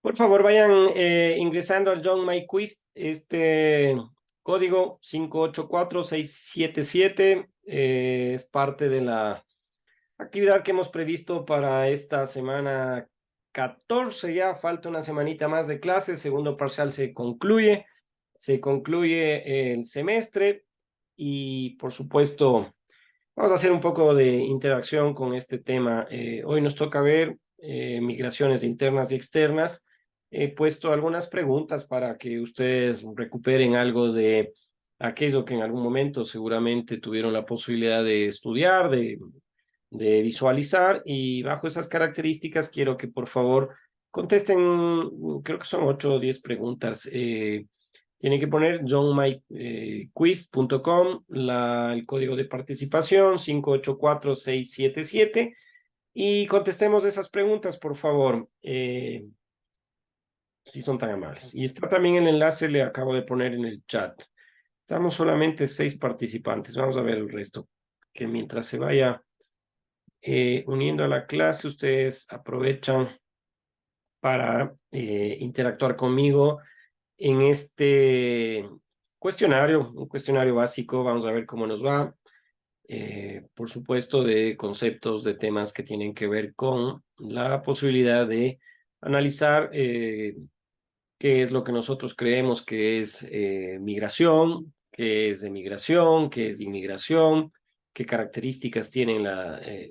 Por favor, vayan ingresando al John My Quiz, este código 584677 es parte de la actividad que hemos previsto para esta semana 14. Ya falta una semanita más de clases, segundo parcial se concluye el semestre y por supuesto vamos a hacer un poco de interacción con este tema. Hoy nos toca ver migraciones internas y externas. He puesto algunas preguntas para que ustedes recuperen algo de aquello que en algún momento seguramente tuvieron la posibilidad de estudiar, de visualizar, y bajo esas características quiero que por favor contesten, creo que son 8 o 10 preguntas. Tienen que poner johnmyquiz.com, el código de participación 584677 y contestemos esas preguntas, por favor, si son tan amables. Y está también el enlace, le acabo de poner en el chat. Estamos solamente 6 participantes, vamos a ver el resto, que mientras se vaya uniendo a la clase, ustedes aprovechan para interactuar conmigo en este cuestionario, un cuestionario básico. Vamos a ver cómo nos va. Por supuesto, de conceptos, de temas que tienen que ver con la posibilidad de analizar qué es lo que nosotros creemos que es migración, qué es emigración, qué es inmigración, qué características tienen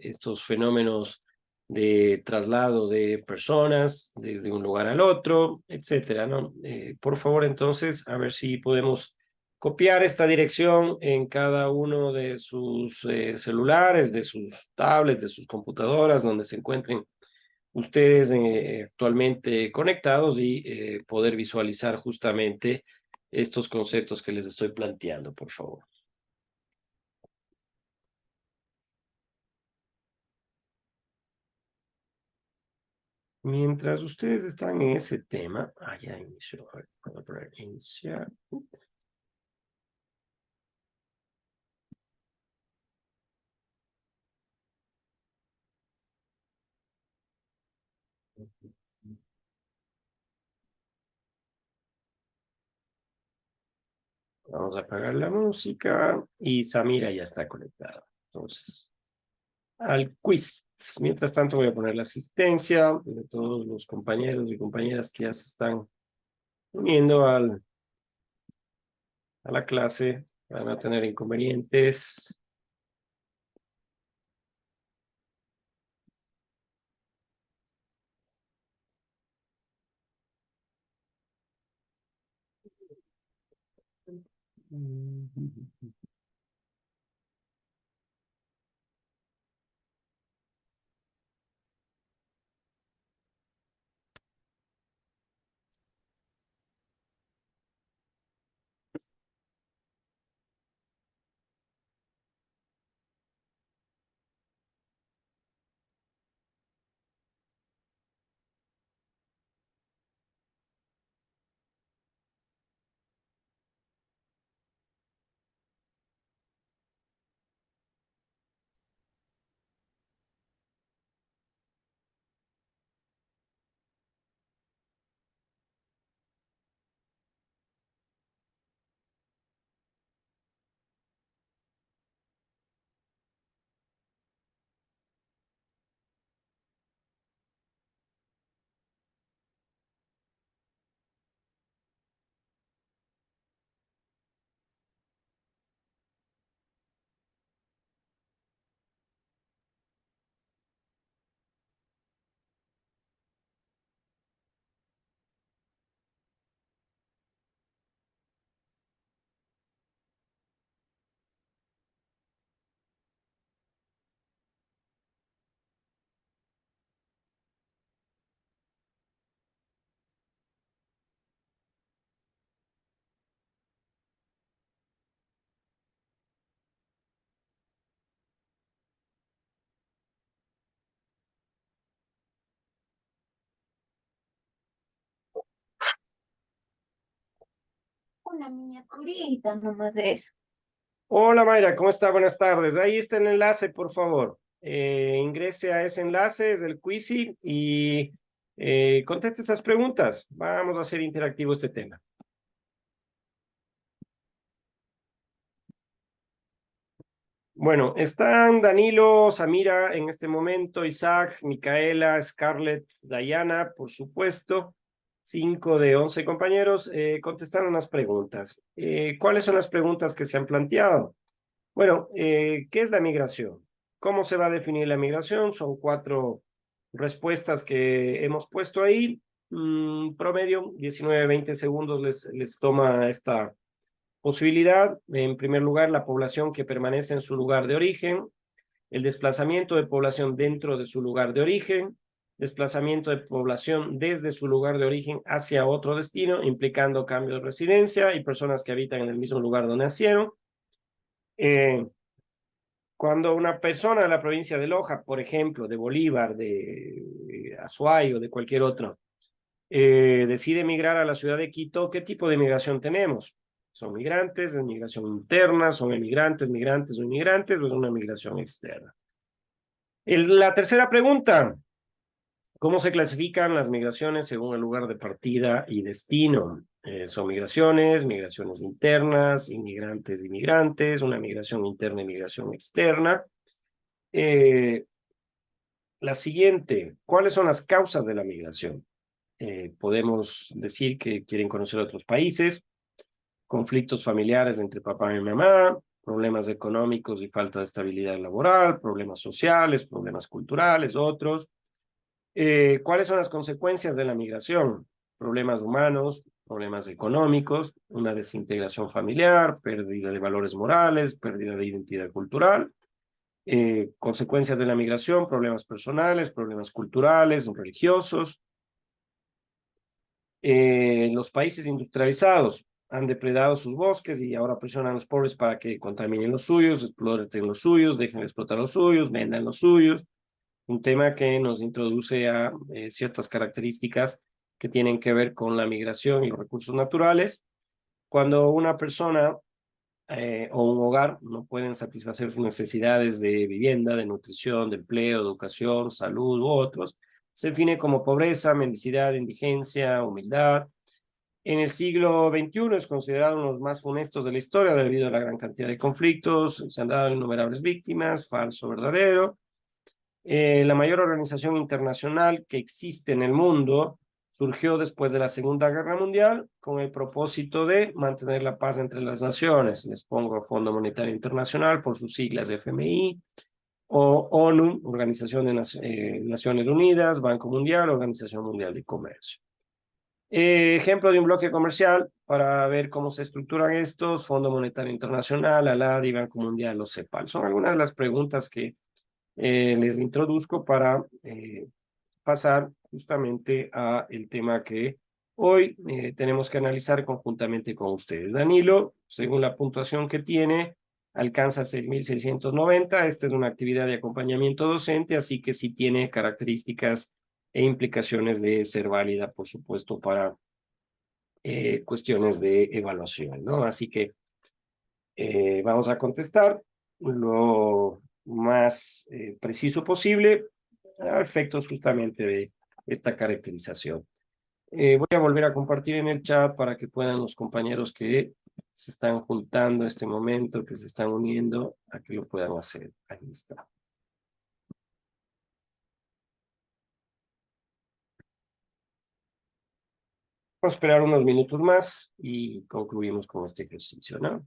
estos fenómenos de traslado de personas desde un lugar al otro, etcétera, ¿no? Por favor, entonces, a ver si podemos copiar esta dirección en cada uno de sus celulares, de sus tablets, de sus computadoras, donde se encuentren ustedes actualmente conectados y poder visualizar justamente estos conceptos que les estoy planteando, por favor. Mientras ustedes están en ese tema, ya inició, a ver, voy a poner iniciar. Vamos a apagar la música y Samira ya está conectada. Entonces, al quiz. Mientras tanto, voy a poner la asistencia de todos los compañeros y compañeras que ya se están uniendo a la clase para no tener inconvenientes. una miniaturita nomás de eso. Hola Mayra, ¿cómo está? Buenas tardes. Ahí está el enlace, por favor. Ingrese a ese enlace, es del Quizy, y conteste esas preguntas. Vamos a hacer interactivo este tema. Bueno, están Danilo, Samira en este momento, Isaac, Micaela, Scarlett, Dayana, por supuesto. 5 de 11 compañeros contestando unas preguntas. ¿Cuáles son las preguntas que se han planteado? Bueno, ¿qué es la migración? ¿Cómo se va a definir la migración? Son 4 respuestas que hemos puesto ahí. Promedio, 19-20 segundos les toma esta posibilidad. En primer lugar, la población que permanece en su lugar de origen, el desplazamiento de población dentro de su lugar de origen, desplazamiento de población desde su lugar de origen hacia otro destino, implicando cambio de residencia y personas que habitan en el mismo lugar donde nacieron. Cuando una persona de la provincia de Loja, por ejemplo, de Bolívar, de Azuay o de cualquier otro, decide migrar a la ciudad de Quito, ¿qué tipo de migración tenemos? ¿Son migrantes, es migración interna, son emigrantes, migrantes o inmigrantes, o es una migración externa? La tercera pregunta, ¿cómo se clasifican las migraciones según el lugar de partida y destino? Son migraciones internas, inmigrantes, inmigrantes, una migración interna y migración externa. Eh, La siguiente, ¿cuáles son las causas de la migración? Podemos decir que quieren conocer otros países, conflictos familiares entre papá y mamá, problemas económicos y falta de estabilidad laboral, problemas sociales, problemas culturales, otros. ¿Cuáles son las consecuencias de la migración? Problemas humanos, problemas económicos, una desintegración familiar, pérdida de valores morales, pérdida de identidad cultural. Consecuencias de la migración, problemas personales, problemas culturales, religiosos. Los países industrializados han depredado sus bosques y ahora presionan a los pobres para que contaminen los suyos, exploten los suyos, dejen de explotar los suyos, vendan los suyos. Un tema que nos introduce a ciertas características que tienen que ver con la migración y los recursos naturales. Cuando una persona o un hogar no pueden satisfacer sus necesidades de vivienda, de nutrición, de empleo, educación, salud u otros, se define como pobreza, mendicidad, indigencia, humildad. En el siglo XXI es considerado uno de los más funestos de la historia debido a la gran cantidad de conflictos, se han dado innumerables víctimas, falso, verdadero. La mayor organización internacional que existe en el mundo surgió después de la Segunda Guerra Mundial con el propósito de mantener la paz entre las naciones. Les pongo Fondo Monetario Internacional por sus siglas FMI, o ONU, Organización de Naciones Unidas, Banco Mundial, Organización Mundial de Comercio. Ejemplo de un bloque comercial para ver cómo se estructuran estos: Fondo Monetario Internacional, ALADI, Banco Mundial o CEPAL. Son algunas de las preguntas que les introduzco para pasar justamente a el tema que hoy tenemos que analizar conjuntamente con ustedes. Danilo, según la puntuación que tiene, alcanza 6.690. Esta es una actividad de acompañamiento docente, así que sí tiene características e implicaciones de ser válida, por supuesto, para cuestiones de evaluación, ¿no? Así que vamos a contestar lo más preciso posible a efectos justamente de esta caracterización. Voy a volver a compartir en el chat para que puedan los compañeros que se están juntando en este momento, que se están uniendo, a que lo puedan hacer. Ahí está. Vamos a esperar unos minutos más y concluimos con este ejercicio, ¿no?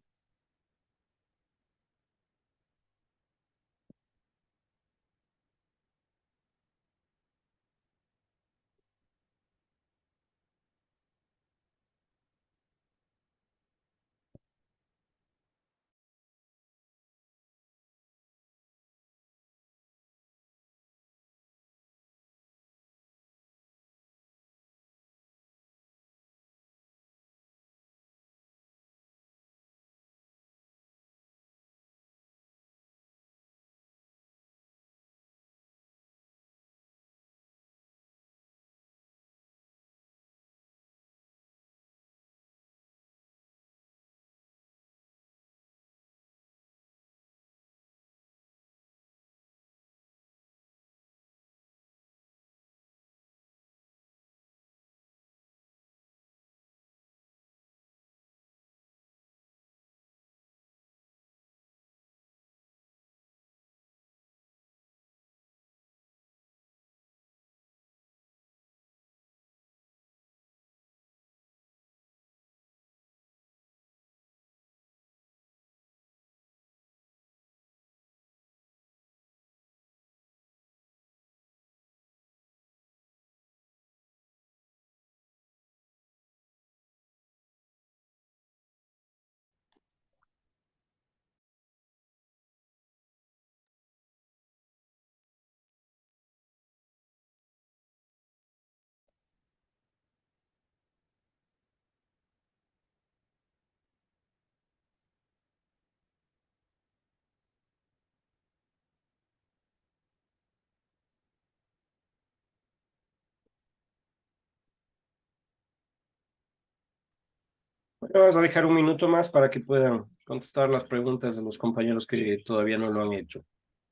Bueno, vamos a dejar un minuto más para que puedan contestar las preguntas de los compañeros que todavía no lo han hecho,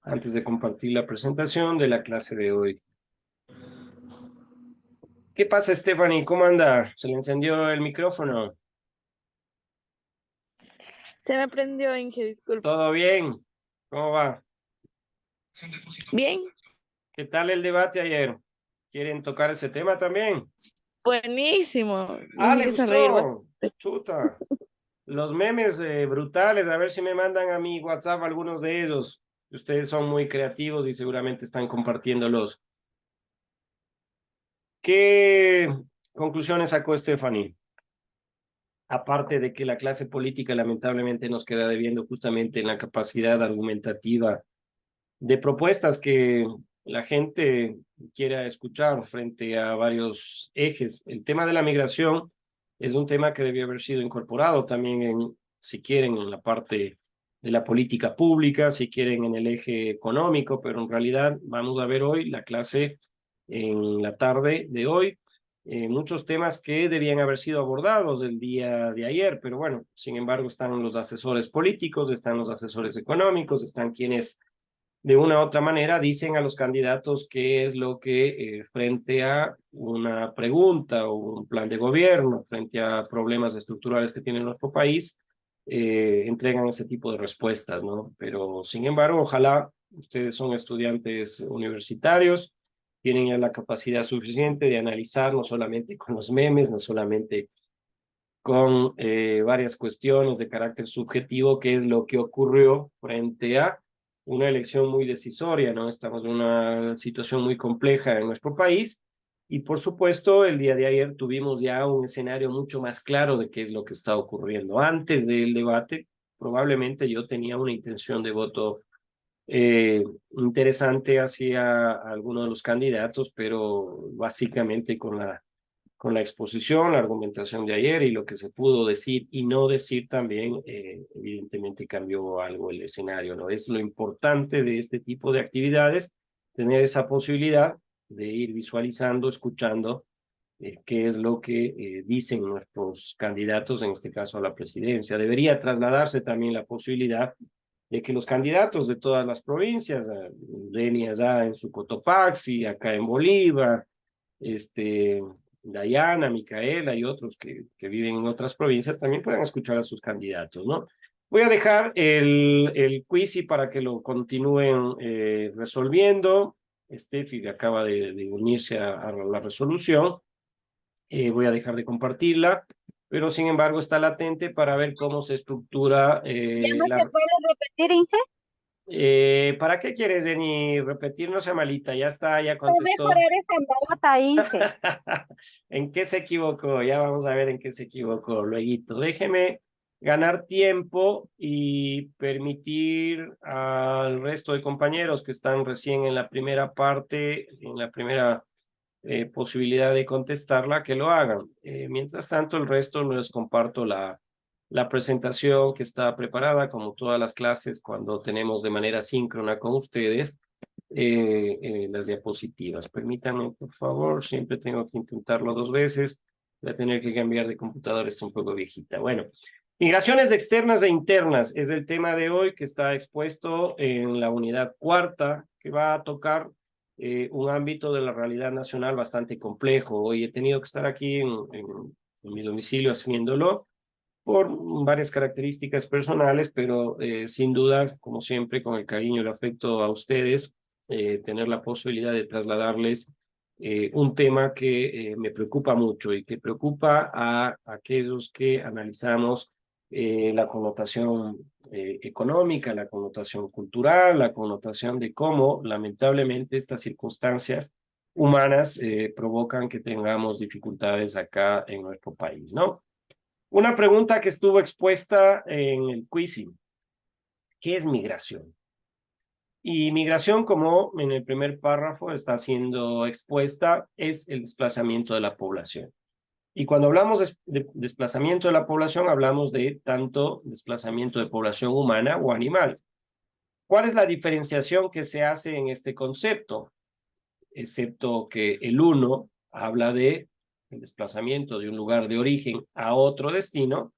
antes de compartir la presentación de la clase de hoy. ¿Qué pasa, Stephanie? ¿Cómo anda? ¿Se le encendió el micrófono? Se me prendió, Inge, disculpe. ¿Todo bien? ¿Cómo va? Bien, ¿Qué tal el debate ayer? ¿Quieren tocar ese tema también? buenísimo. Ah, Nos ¿le hizo reír gustó? bastante. Chuta. Los memes brutales, a ver si me mandan a mi WhatsApp algunos de ellos. Ustedes son muy creativos y seguramente están compartiéndolos. ¿Qué conclusiones sacó Stephanie? Aparte de que la clase política lamentablemente nos queda debiendo justamente en la capacidad argumentativa de propuestas que la gente quiera escuchar frente a varios ejes. El tema de la migración es un tema que debió haber sido incorporado también si quieren, en la parte de la política pública, si quieren en el eje económico, pero en realidad vamos a ver hoy la clase en la tarde de hoy. Muchos temas que debían haber sido abordados el día de ayer, pero bueno, sin embargo están los asesores políticos, están los asesores económicos, están quienes de una u otra manera dicen a los candidatos qué es lo que frente a una pregunta o un plan de gobierno, frente a problemas estructurales que tiene nuestro país, entregan ese tipo de respuestas, ¿no? Pero sin embargo, ojalá ustedes son estudiantes universitarios, tienen ya la capacidad suficiente de analizar no solamente con los memes, no solamente con varias cuestiones de carácter subjetivo, qué es lo que ocurrió frente a una elección muy decisoria, ¿no? Estamos en una situación muy compleja en nuestro país y por supuesto el día de ayer tuvimos ya un escenario mucho más claro de qué es lo que está ocurriendo. Antes del debate, probablemente yo tenía una intención de voto interesante hacia alguno de los candidatos, pero básicamente con la exposición, la argumentación de ayer y lo que se pudo decir y no decir también, evidentemente cambió algo el escenario, ¿no? Es lo importante de este tipo de actividades, tener esa posibilidad de ir visualizando, escuchando qué es lo que dicen nuestros candidatos, en este caso a la presidencia. Debería trasladarse también la posibilidad de que los candidatos de todas las provincias, Deni allá en su Cotopaxi, acá en Bolívar, Dayana, Micaela y otros que viven en otras provincias también puedan escuchar a sus candidatos, ¿no? Voy a dejar el quiz y para que lo continúen resolviendo. Steffi acaba de unirse a la resolución. Voy a dejar de compartirla, pero sin embargo está latente para ver cómo se estructura ¿Ya no se la... puede repetir, Inge? ¿Para qué quieres, Deni? Repetir, no sea malita, ya está, ya Para contestó. mejorar esa nota, Inge. ¿En qué se equivocó? Ya vamos a ver en qué se equivocó. Lueguito, déjeme ganar tiempo y permitir al resto de compañeros que están recién en la primera parte, en la primera posibilidad de contestarla, que lo hagan. Mientras tanto, el resto les comparto la presentación que está preparada, como todas las clases, cuando tenemos de manera síncrona con ustedes las diapositivas. Permítanme, por favor, siempre tengo que intentarlo dos veces. Voy a tener que cambiar de computadora, está un poco viejita. Bueno, migraciones externas e internas es el tema de hoy que está expuesto en la unidad cuarta, que va a tocar un ámbito de la realidad nacional bastante complejo. Hoy he tenido que estar aquí en mi domicilio haciéndolo por varias características personales, pero sin duda, como siempre, con el cariño y el afecto a ustedes, tener la posibilidad de trasladarles un tema que me preocupa mucho y que preocupa a aquellos que analizamos la connotación económica, la connotación cultural, la connotación de cómo lamentablemente estas circunstancias humanas provocan que tengamos dificultades acá en nuestro país, ¿no? Una pregunta que estuvo expuesta en el quizzing. ¿Qué es migración? Y migración, como en el primer párrafo está siendo expuesta, es el desplazamiento de la población. Y cuando hablamos de desplazamiento de la población, hablamos de tanto desplazamiento de población humana o animal. ¿Cuál es la diferenciación que se hace en este concepto? Excepto que el uno habla de el desplazamiento de un lugar de origen a otro destino,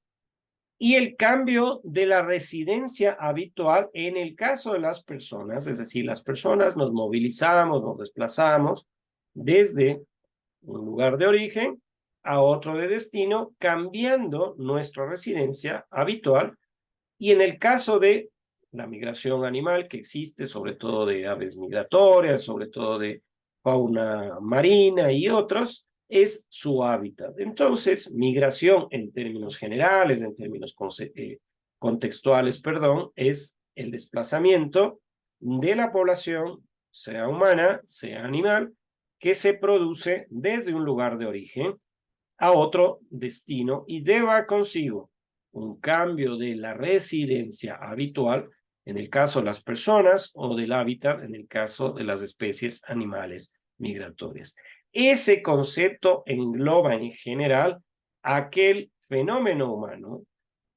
y el cambio de la residencia habitual en el caso de las personas, es decir, las personas nos movilizamos, nos desplazamos desde un lugar de origen a otro de destino, cambiando nuestra residencia habitual, y en el caso de la migración animal que existe, sobre todo de aves migratorias, sobre todo de fauna marina y otros, es su hábitat. Entonces, migración en términos generales, en términos contextuales, perdón, es el desplazamiento de la población, sea humana, sea animal, que se produce desde un lugar de origen a otro destino y lleva consigo un cambio de la residencia habitual en el caso de las personas o del hábitat en el caso de las especies animales migratorias. Ese concepto engloba en general aquel fenómeno humano,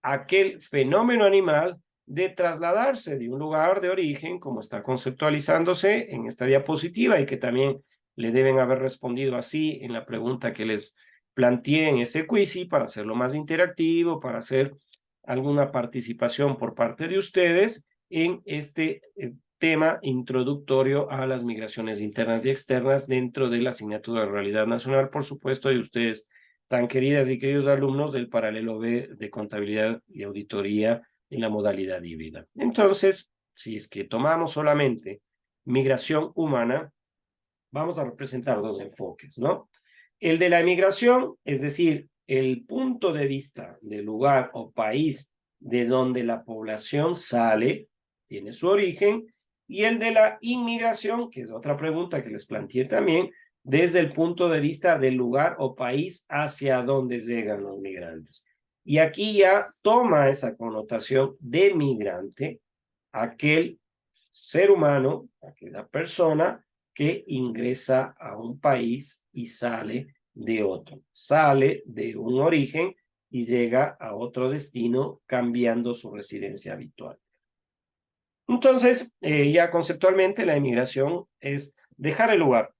aquel fenómeno animal de trasladarse de un lugar de origen, como está conceptualizándose en esta diapositiva y que también le deben haber respondido así en la pregunta que les planteé en ese quiz, para hacerlo más interactivo, para hacer alguna participación por parte de ustedes en este tema introductorio a las migraciones internas y externas dentro de la asignatura de Realidad Nacional, por supuesto, de ustedes tan queridas y queridos alumnos del paralelo B de Contabilidad y Auditoría en la modalidad híbrida. Entonces, si es que tomamos solamente migración humana, vamos a representar dos enfoques, ¿no? El de la emigración, es decir, el punto de vista del lugar o país de donde la población sale, tiene su origen, y el de la inmigración, que es otra pregunta que les planteé también, desde el punto de vista del lugar o país hacia donde llegan los migrantes. Y aquí ya toma esa connotación de migrante aquel ser humano, aquella persona que ingresa a un país y sale de otro. Sale de un origen y llega a otro destino cambiando su residencia habitual. Entonces, ya conceptualmente la emigración es dejar el lugar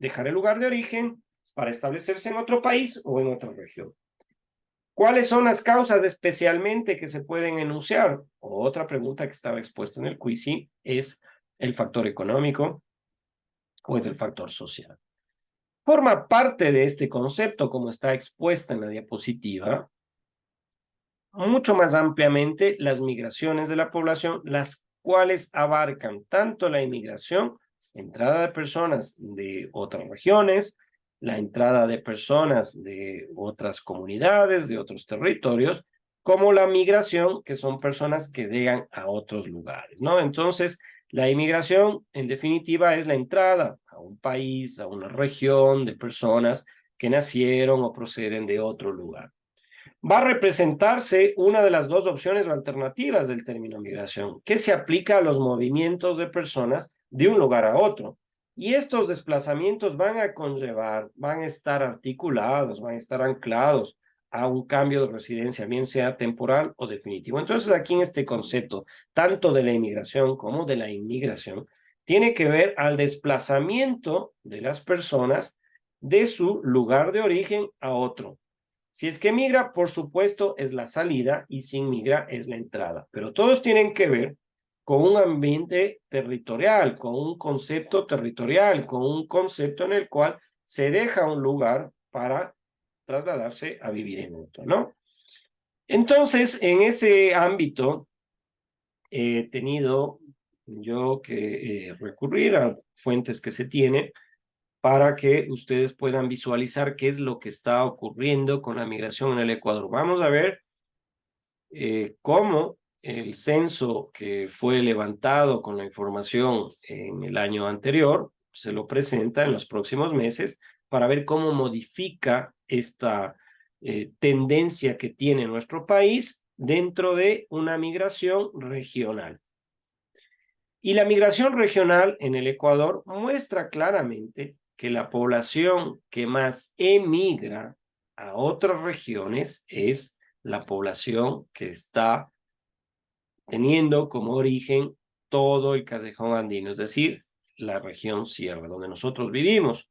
de origen para establecerse en otro país o en otra región. ¿Cuáles son las causas especialmente que se pueden enunciar? Otra pregunta que estaba expuesta en el quiz es el factor económico o es el factor social. Forma parte de este concepto, como está expuesta en la diapositiva, mucho más ampliamente las migraciones de la población, las cuales abarcan tanto la inmigración, entrada de personas de otras regiones, la entrada de personas de otras comunidades, de otros territorios, como la migración, que son personas que llegan a otros lugares, ¿no? Entonces, la inmigración, en definitiva, es la entrada a un país, a una región de personas que nacieron o proceden de otro lugar. Va a representarse una de las dos opciones o alternativas del término migración, que se aplica a los movimientos de personas de un lugar a otro. Y estos desplazamientos van a conllevar, van a estar articulados, van a estar anclados a un cambio de residencia, bien sea temporal o definitivo. Entonces, aquí en este concepto, tanto de la inmigración como de la inmigración, tiene que ver al desplazamiento de las personas de su lugar de origen a otro. Si es que migra, por supuesto, es la salida y sin migra es la entrada. Pero todos tienen que ver con un ambiente territorial, con un concepto territorial, con un concepto en el cual se deja un lugar para trasladarse a vivir en otro, ¿no? Entonces, en ese ámbito, he tenido yo que recurrir a fuentes que se tienen para que ustedes puedan visualizar qué es lo que está ocurriendo con la migración en el Ecuador. Vamos a ver cómo el censo que fue levantado con la información en el año anterior se lo presenta en los próximos meses para ver cómo modifica esta tendencia que tiene nuestro país dentro de una migración regional. Y la migración regional en el Ecuador muestra claramente que la población que más emigra a otras regiones es la población que está teniendo como origen todo el Callejón Andino, es decir, la región sierra, donde nosotros vivimos.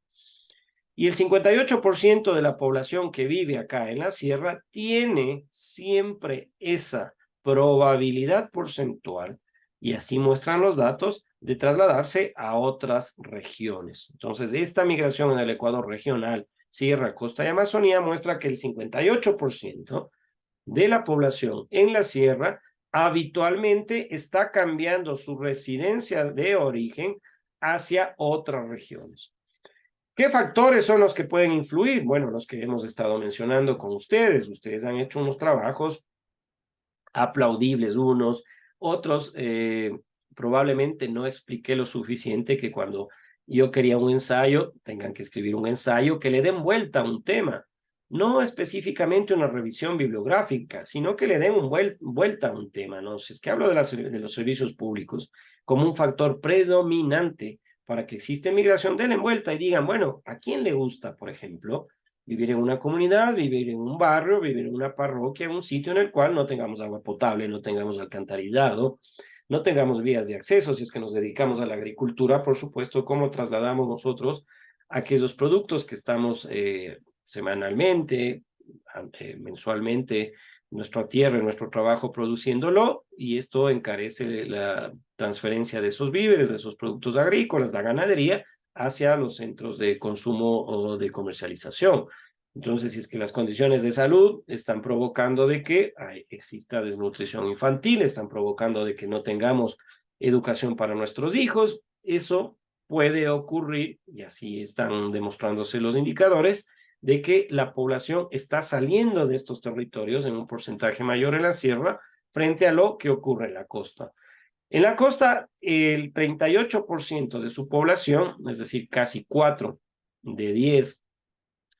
Y el 58% de la población que vive acá en la sierra tiene siempre esa probabilidad porcentual, y así muestran los datos, de trasladarse a otras regiones. Entonces, esta migración en el Ecuador regional, sierra, costa y Amazonía muestra que el 58% de la población en la sierra habitualmente está cambiando su residencia de origen hacia otras regiones. ¿Qué factores son los que pueden influir? Bueno, los que hemos estado mencionando con ustedes. Ustedes han hecho unos trabajos aplaudibles unos, otros probablemente no expliqué lo suficiente, que cuando yo quería un ensayo, tengan que escribir un ensayo que le den vuelta a un tema, no específicamente una revisión bibliográfica, sino que le den vuelta a un tema, ¿no? Si es que hablo de los servicios públicos como un factor predominante para que exista migración, denle vuelta y digan, bueno, ¿a quién le gusta, por ejemplo, vivir en una comunidad, vivir en un barrio, vivir en una parroquia, en un sitio en el cual no tengamos agua potable, no tengamos alcantarillado, no tengamos vías de acceso? Si es que nos dedicamos a la agricultura, por supuesto, ¿cómo trasladamos nosotros aquellos productos que estamos semanalmente, mensualmente, nuestra tierra, nuestro trabajo produciéndolo? Y esto encarece la transferencia de esos víveres, de esos productos agrícolas, la ganadería, hacia los centros de consumo o de comercialización. Entonces, si es que las condiciones de salud están provocando de que exista desnutrición infantil, están provocando de que no tengamos educación para nuestros hijos, eso puede ocurrir, y así están demostrándose los indicadores, de que la población está saliendo de estos territorios en un porcentaje mayor en la sierra frente a lo que ocurre en la costa. En la costa, el 38% de su población, es decir, casi 4 de 10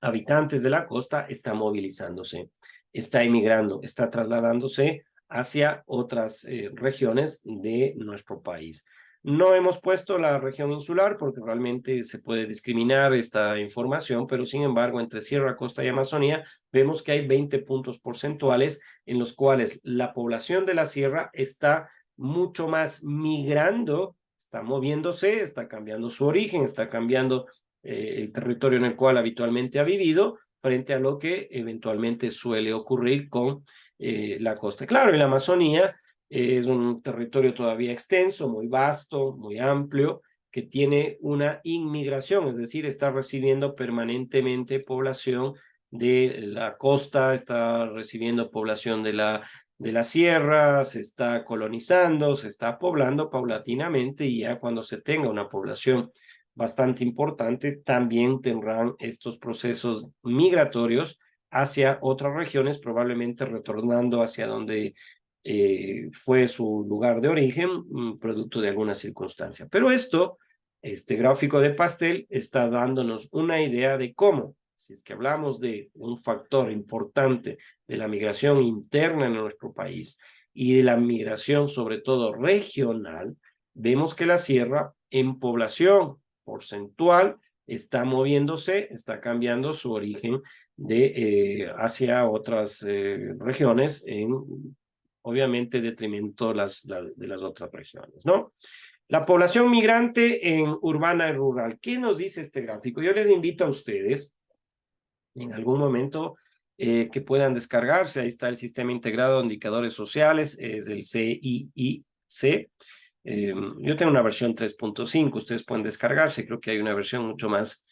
habitantes de la costa, está movilizándose, está emigrando, está trasladándose hacia otras regiones de nuestro país. No hemos puesto la región insular porque realmente se puede discriminar esta información, pero sin embargo, entre Sierra, Costa y Amazonía, vemos que hay 20 puntos porcentuales en los cuales la población de la sierra está mucho más migrando, está moviéndose, está cambiando su origen, está cambiando el territorio en el cual habitualmente ha vivido, frente a lo que eventualmente suele ocurrir con la costa. Claro, en la Amazonía es un territorio todavía extenso, muy vasto, muy amplio, que tiene una inmigración, es decir, está recibiendo permanentemente población de la costa, está recibiendo población de la sierra, se está colonizando, se está poblando paulatinamente, y ya cuando se tenga una población bastante importante, también tendrán estos procesos migratorios hacia otras regiones, probablemente retornando hacia donde fue su lugar de origen, producto de alguna circunstancia. Pero este gráfico de pastel está dándonos una idea de cómo, si es que hablamos de un factor importante de la migración interna en nuestro país y de la migración sobre todo regional, vemos que la sierra en población porcentual está moviéndose, está cambiando su origen hacia otras regiones, obviamente detrimento de las otras regiones, ¿no? La población migrante en urbana y rural. ¿Qué nos dice este gráfico? Yo les invito a ustedes en algún momento que puedan descargarse. Ahí está el Sistema Integrado de Indicadores Sociales, es el CIIC. Yo tengo una versión 3.5, ustedes pueden descargarse, creo que hay una versión mucho más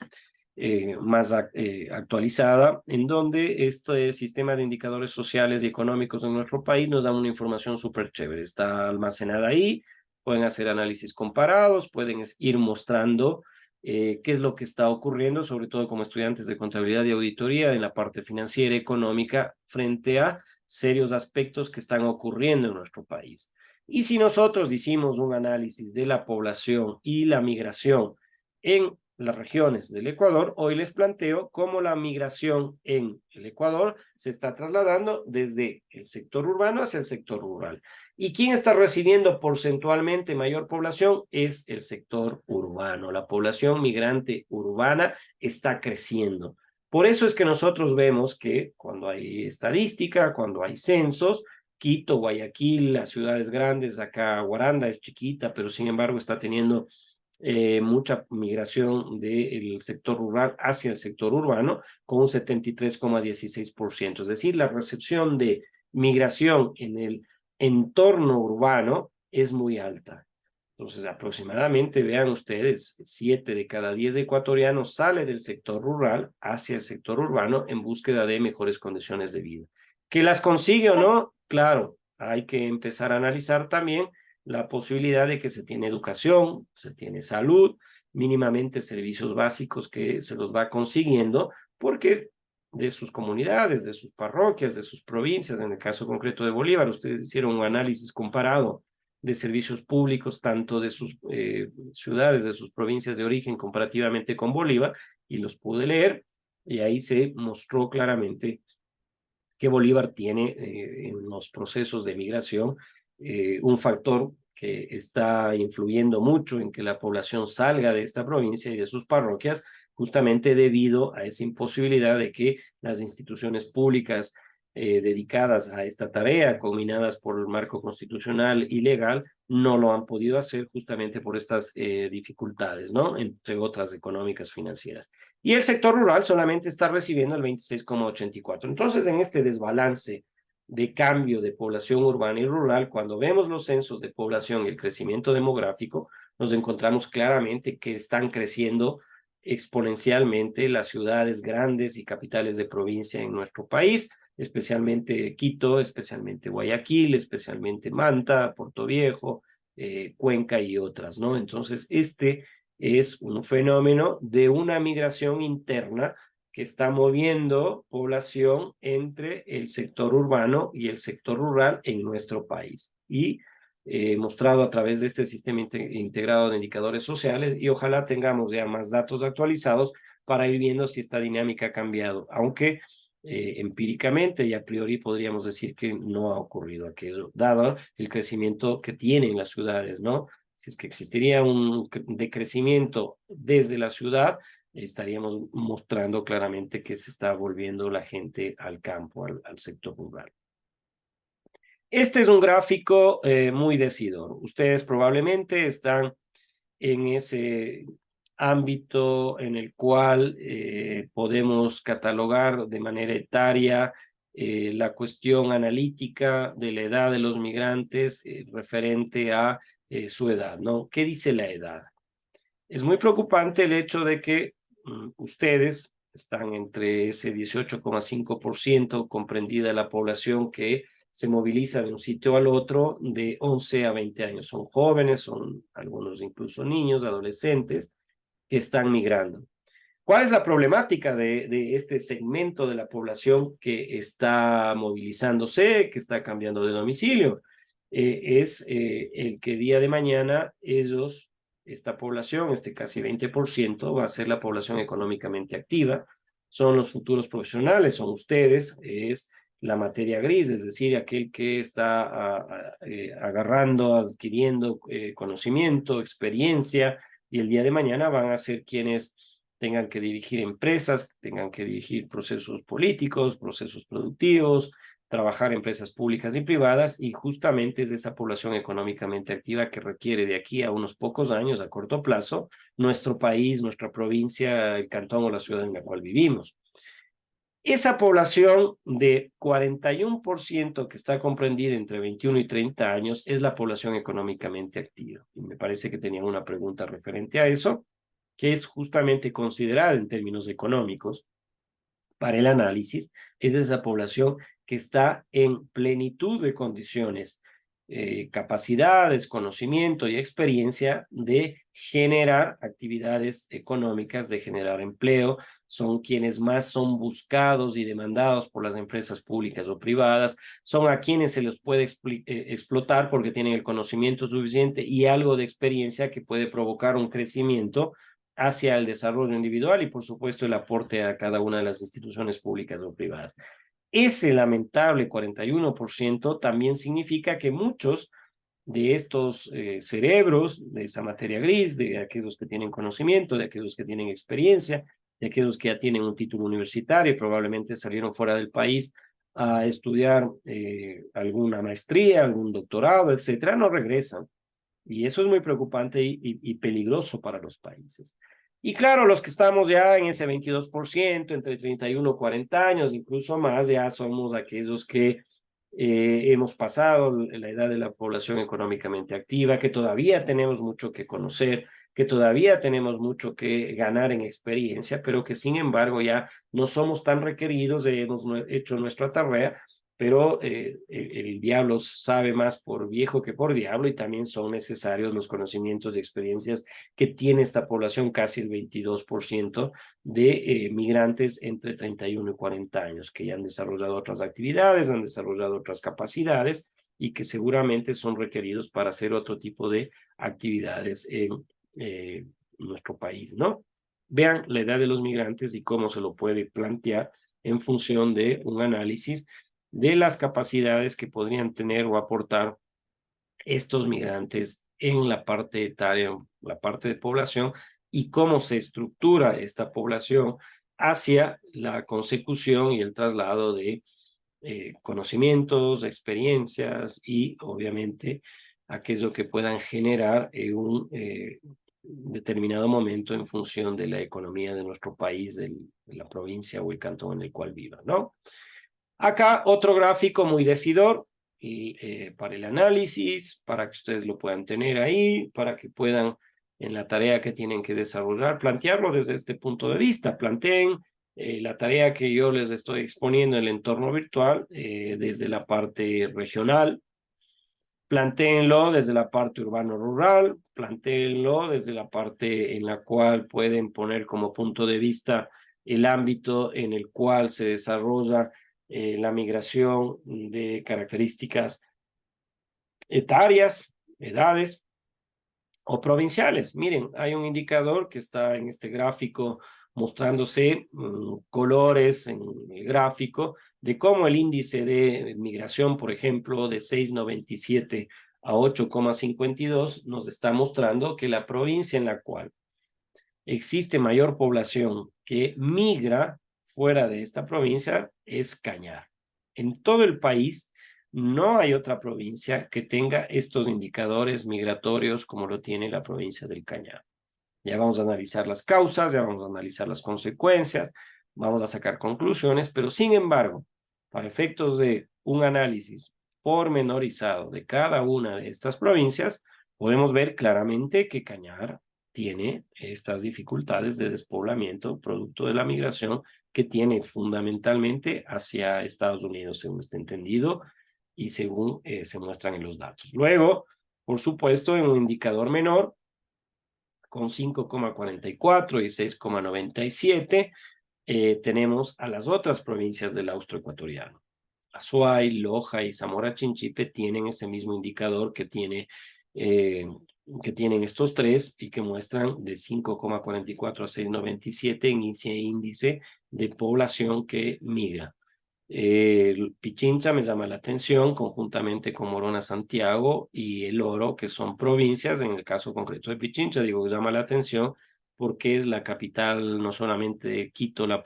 actualizada, en donde este sistema de indicadores sociales y económicos en nuestro país nos da una información súper chévere. Está almacenada ahí, pueden hacer análisis comparados, pueden ir mostrando qué es lo que está ocurriendo, sobre todo como estudiantes de contabilidad y auditoría en la parte financiera y económica, frente a serios aspectos que están ocurriendo en nuestro país. Y si nosotros hicimos un análisis de la población y la migración en las regiones del Ecuador, hoy les planteo cómo la migración en el Ecuador se está trasladando desde el sector urbano hacia el sector rural. ¿Y quién está recibiendo porcentualmente mayor población? Es el sector urbano. La población migrante urbana está creciendo. Por eso es que nosotros vemos que cuando hay estadística, cuando hay censos, Quito, Guayaquil, las ciudades grandes, acá Guaranda es chiquita, pero sin embargo está teniendo mucha migración del sector rural hacia el sector urbano, con un 73,16%. Es decir, la recepción de migración en el entorno urbano es muy alta. Entonces, aproximadamente, vean ustedes, 7 de cada 10 ecuatorianos sale del sector rural hacia el sector urbano en búsqueda de mejores condiciones de vida. ¿Que las consigue o no? Claro, hay que empezar a analizar también la posibilidad de que se tiene educación, se tiene salud, mínimamente servicios básicos que se los va consiguiendo, porque de sus comunidades, de sus parroquias, de sus provincias, en el caso concreto de Bolívar, ustedes hicieron un análisis comparado de servicios públicos, tanto de sus ciudades, de sus provincias de origen comparativamente con Bolívar, y los pude leer, y ahí se mostró claramente que Bolívar tiene en los procesos de migración un factor que está influyendo mucho en que la población salga de esta provincia y de sus parroquias, justamente debido a esa imposibilidad de que las instituciones públicas dedicadas a esta tarea, combinadas por el marco constitucional y legal, no lo han podido hacer justamente por estas dificultades, ¿no? Entre otras económicas, financieras. Y el sector rural solamente está recibiendo el 26,84. Entonces, en este desbalance de cambio de población urbana y rural, cuando vemos los censos de población y el crecimiento demográfico, nos encontramos claramente que están creciendo exponencialmente las ciudades grandes y capitales de provincia en nuestro país, especialmente Quito, especialmente Guayaquil, especialmente Manta, Puerto Viejo, Cuenca y otras, ¿no? Entonces, este es un fenómeno de una migración interna que está moviendo población entre el sector urbano y el sector rural en nuestro país. Y mostrado a través de este sistema integrado de indicadores sociales, y ojalá tengamos ya más datos actualizados para ir viendo si esta dinámica ha cambiado, aunque empíricamente y a priori podríamos decir que no ha ocurrido aquello, dado el crecimiento que tienen las ciudades, ¿no? Si es que existiría un decrecimiento desde la ciudad, estaríamos mostrando claramente que se está volviendo la gente al campo, al sector rural. Este es un gráfico muy decidor. Ustedes probablemente están en ese ámbito en el cual podemos catalogar de manera etaria la cuestión analítica de la edad de los migrantes referente a su edad, ¿no? ¿Qué dice la edad? Es muy preocupante el hecho de que ustedes están entre ese 18,5% comprendida la población que se moviliza de un sitio al otro de 11 a 20 años. Son jóvenes, son algunos incluso niños, adolescentes, que están migrando. ¿Cuál es la problemática de este segmento de la población que está movilizándose, que está cambiando de domicilio? Es el que día de mañana ellos, esta población, este casi 20%, va a ser la población económicamente activa, son los futuros profesionales, son ustedes, es la materia gris, es decir, aquel que está agarrando, adquiriendo conocimiento, experiencia, y el día de mañana van a ser quienes tengan que dirigir empresas, tengan que dirigir procesos políticos, procesos productivos, trabajar en empresas públicas y privadas, y justamente es de esa población económicamente activa que requiere de aquí a unos pocos años, a corto plazo, nuestro país, nuestra provincia, el cantón o la ciudad en la cual vivimos. Esa población de 41% que está comprendida entre 21 y 30 años es la población económicamente activa. Y me parece que tenían una pregunta referente a eso, que es justamente considerada en términos económicos para el análisis, es esa población que está en plenitud de condiciones, capacidades, conocimiento y experiencia de generar actividades económicas, de generar empleo, son quienes más son buscados y demandados por las empresas públicas o privadas, son a quienes se les puede explotar porque tienen el conocimiento suficiente y algo de experiencia que puede provocar un crecimiento hacia el desarrollo individual y, por supuesto, el aporte a cada una de las instituciones públicas o privadas. Ese lamentable 41% también significa que muchos de estos cerebros, de esa materia gris, de aquellos que tienen conocimiento, de aquellos que tienen experiencia, de aquellos que ya tienen un título universitario y probablemente salieron fuera del país a estudiar alguna maestría, algún doctorado, etcétera, no regresan. Y eso es muy preocupante y peligroso para los países. Y claro, los que estamos ya en ese 22%, entre 31 y 40 años, incluso más, ya somos aquellos que hemos pasado la edad de la población económicamente activa, que todavía tenemos mucho que conocer, que todavía tenemos mucho que ganar en experiencia, pero que sin embargo ya no somos tan requeridos, hemos hecho nuestra tarea, pero el diablo sabe más por viejo que por diablo y también son necesarios los conocimientos y experiencias que tiene esta población, casi el 22% de migrantes entre 31 y 40 años, que ya han desarrollado otras actividades, han desarrollado otras capacidades y que seguramente son requeridos para hacer otro tipo de actividades en nuestro país, ¿no? Vean la edad de los migrantes y cómo se lo puede plantear en función de un análisis de las capacidades que podrían tener o aportar estos migrantes en la parte etaria, la parte de población, y cómo se estructura esta población hacia la consecución y el traslado de conocimientos, experiencias y obviamente aquello que puedan generar en un determinado momento en función de la economía de nuestro país, de la provincia o el cantón en el cual viva, ¿no? Acá otro gráfico muy decidor y, para el análisis, para que ustedes lo puedan tener ahí, para que puedan en la tarea que tienen que desarrollar, plantearlo desde este punto de vista. Planteen la tarea que yo les estoy exponiendo en el entorno virtual desde la parte regional, plantéenlo desde la parte urbano-rural, plantéenlo desde la parte en la cual pueden poner como punto de vista el ámbito en el cual se desarrolla la migración de características etarias, edades o provinciales. Miren, hay un indicador que está en este gráfico mostrándose colores en el gráfico de cómo el índice de migración, por ejemplo, de 6,97 a 8,52 nos está mostrando que la provincia en la cual existe mayor población que migra fuera de esta provincia es Cañar. En todo el país no hay otra provincia que tenga estos indicadores migratorios como lo tiene la provincia del Cañar. Ya vamos a analizar las causas, ya vamos a analizar las consecuencias, vamos a sacar conclusiones, pero sin embargo, para efectos de un análisis pormenorizado de cada una de estas provincias, podemos ver claramente que Cañar tiene estas dificultades de despoblamiento producto de la migración que tiene fundamentalmente hacia Estados Unidos, según está entendido y según se muestran en los datos. Luego, por supuesto, en un indicador menor, con 5,44 y 6,97, tenemos a las otras provincias del austroecuatoriano. Azuay, Loja y Zamora Chinchipe tienen ese mismo indicador que tienen estos tres y que muestran de 5,44 a 6,97 en ese índice de población que migra. Pichincha me llama la atención, conjuntamente con Morona Santiago y El Oro, que son provincias, en el caso concreto de Pichincha, digo, llama la atención porque es la capital, no solamente de Quito, la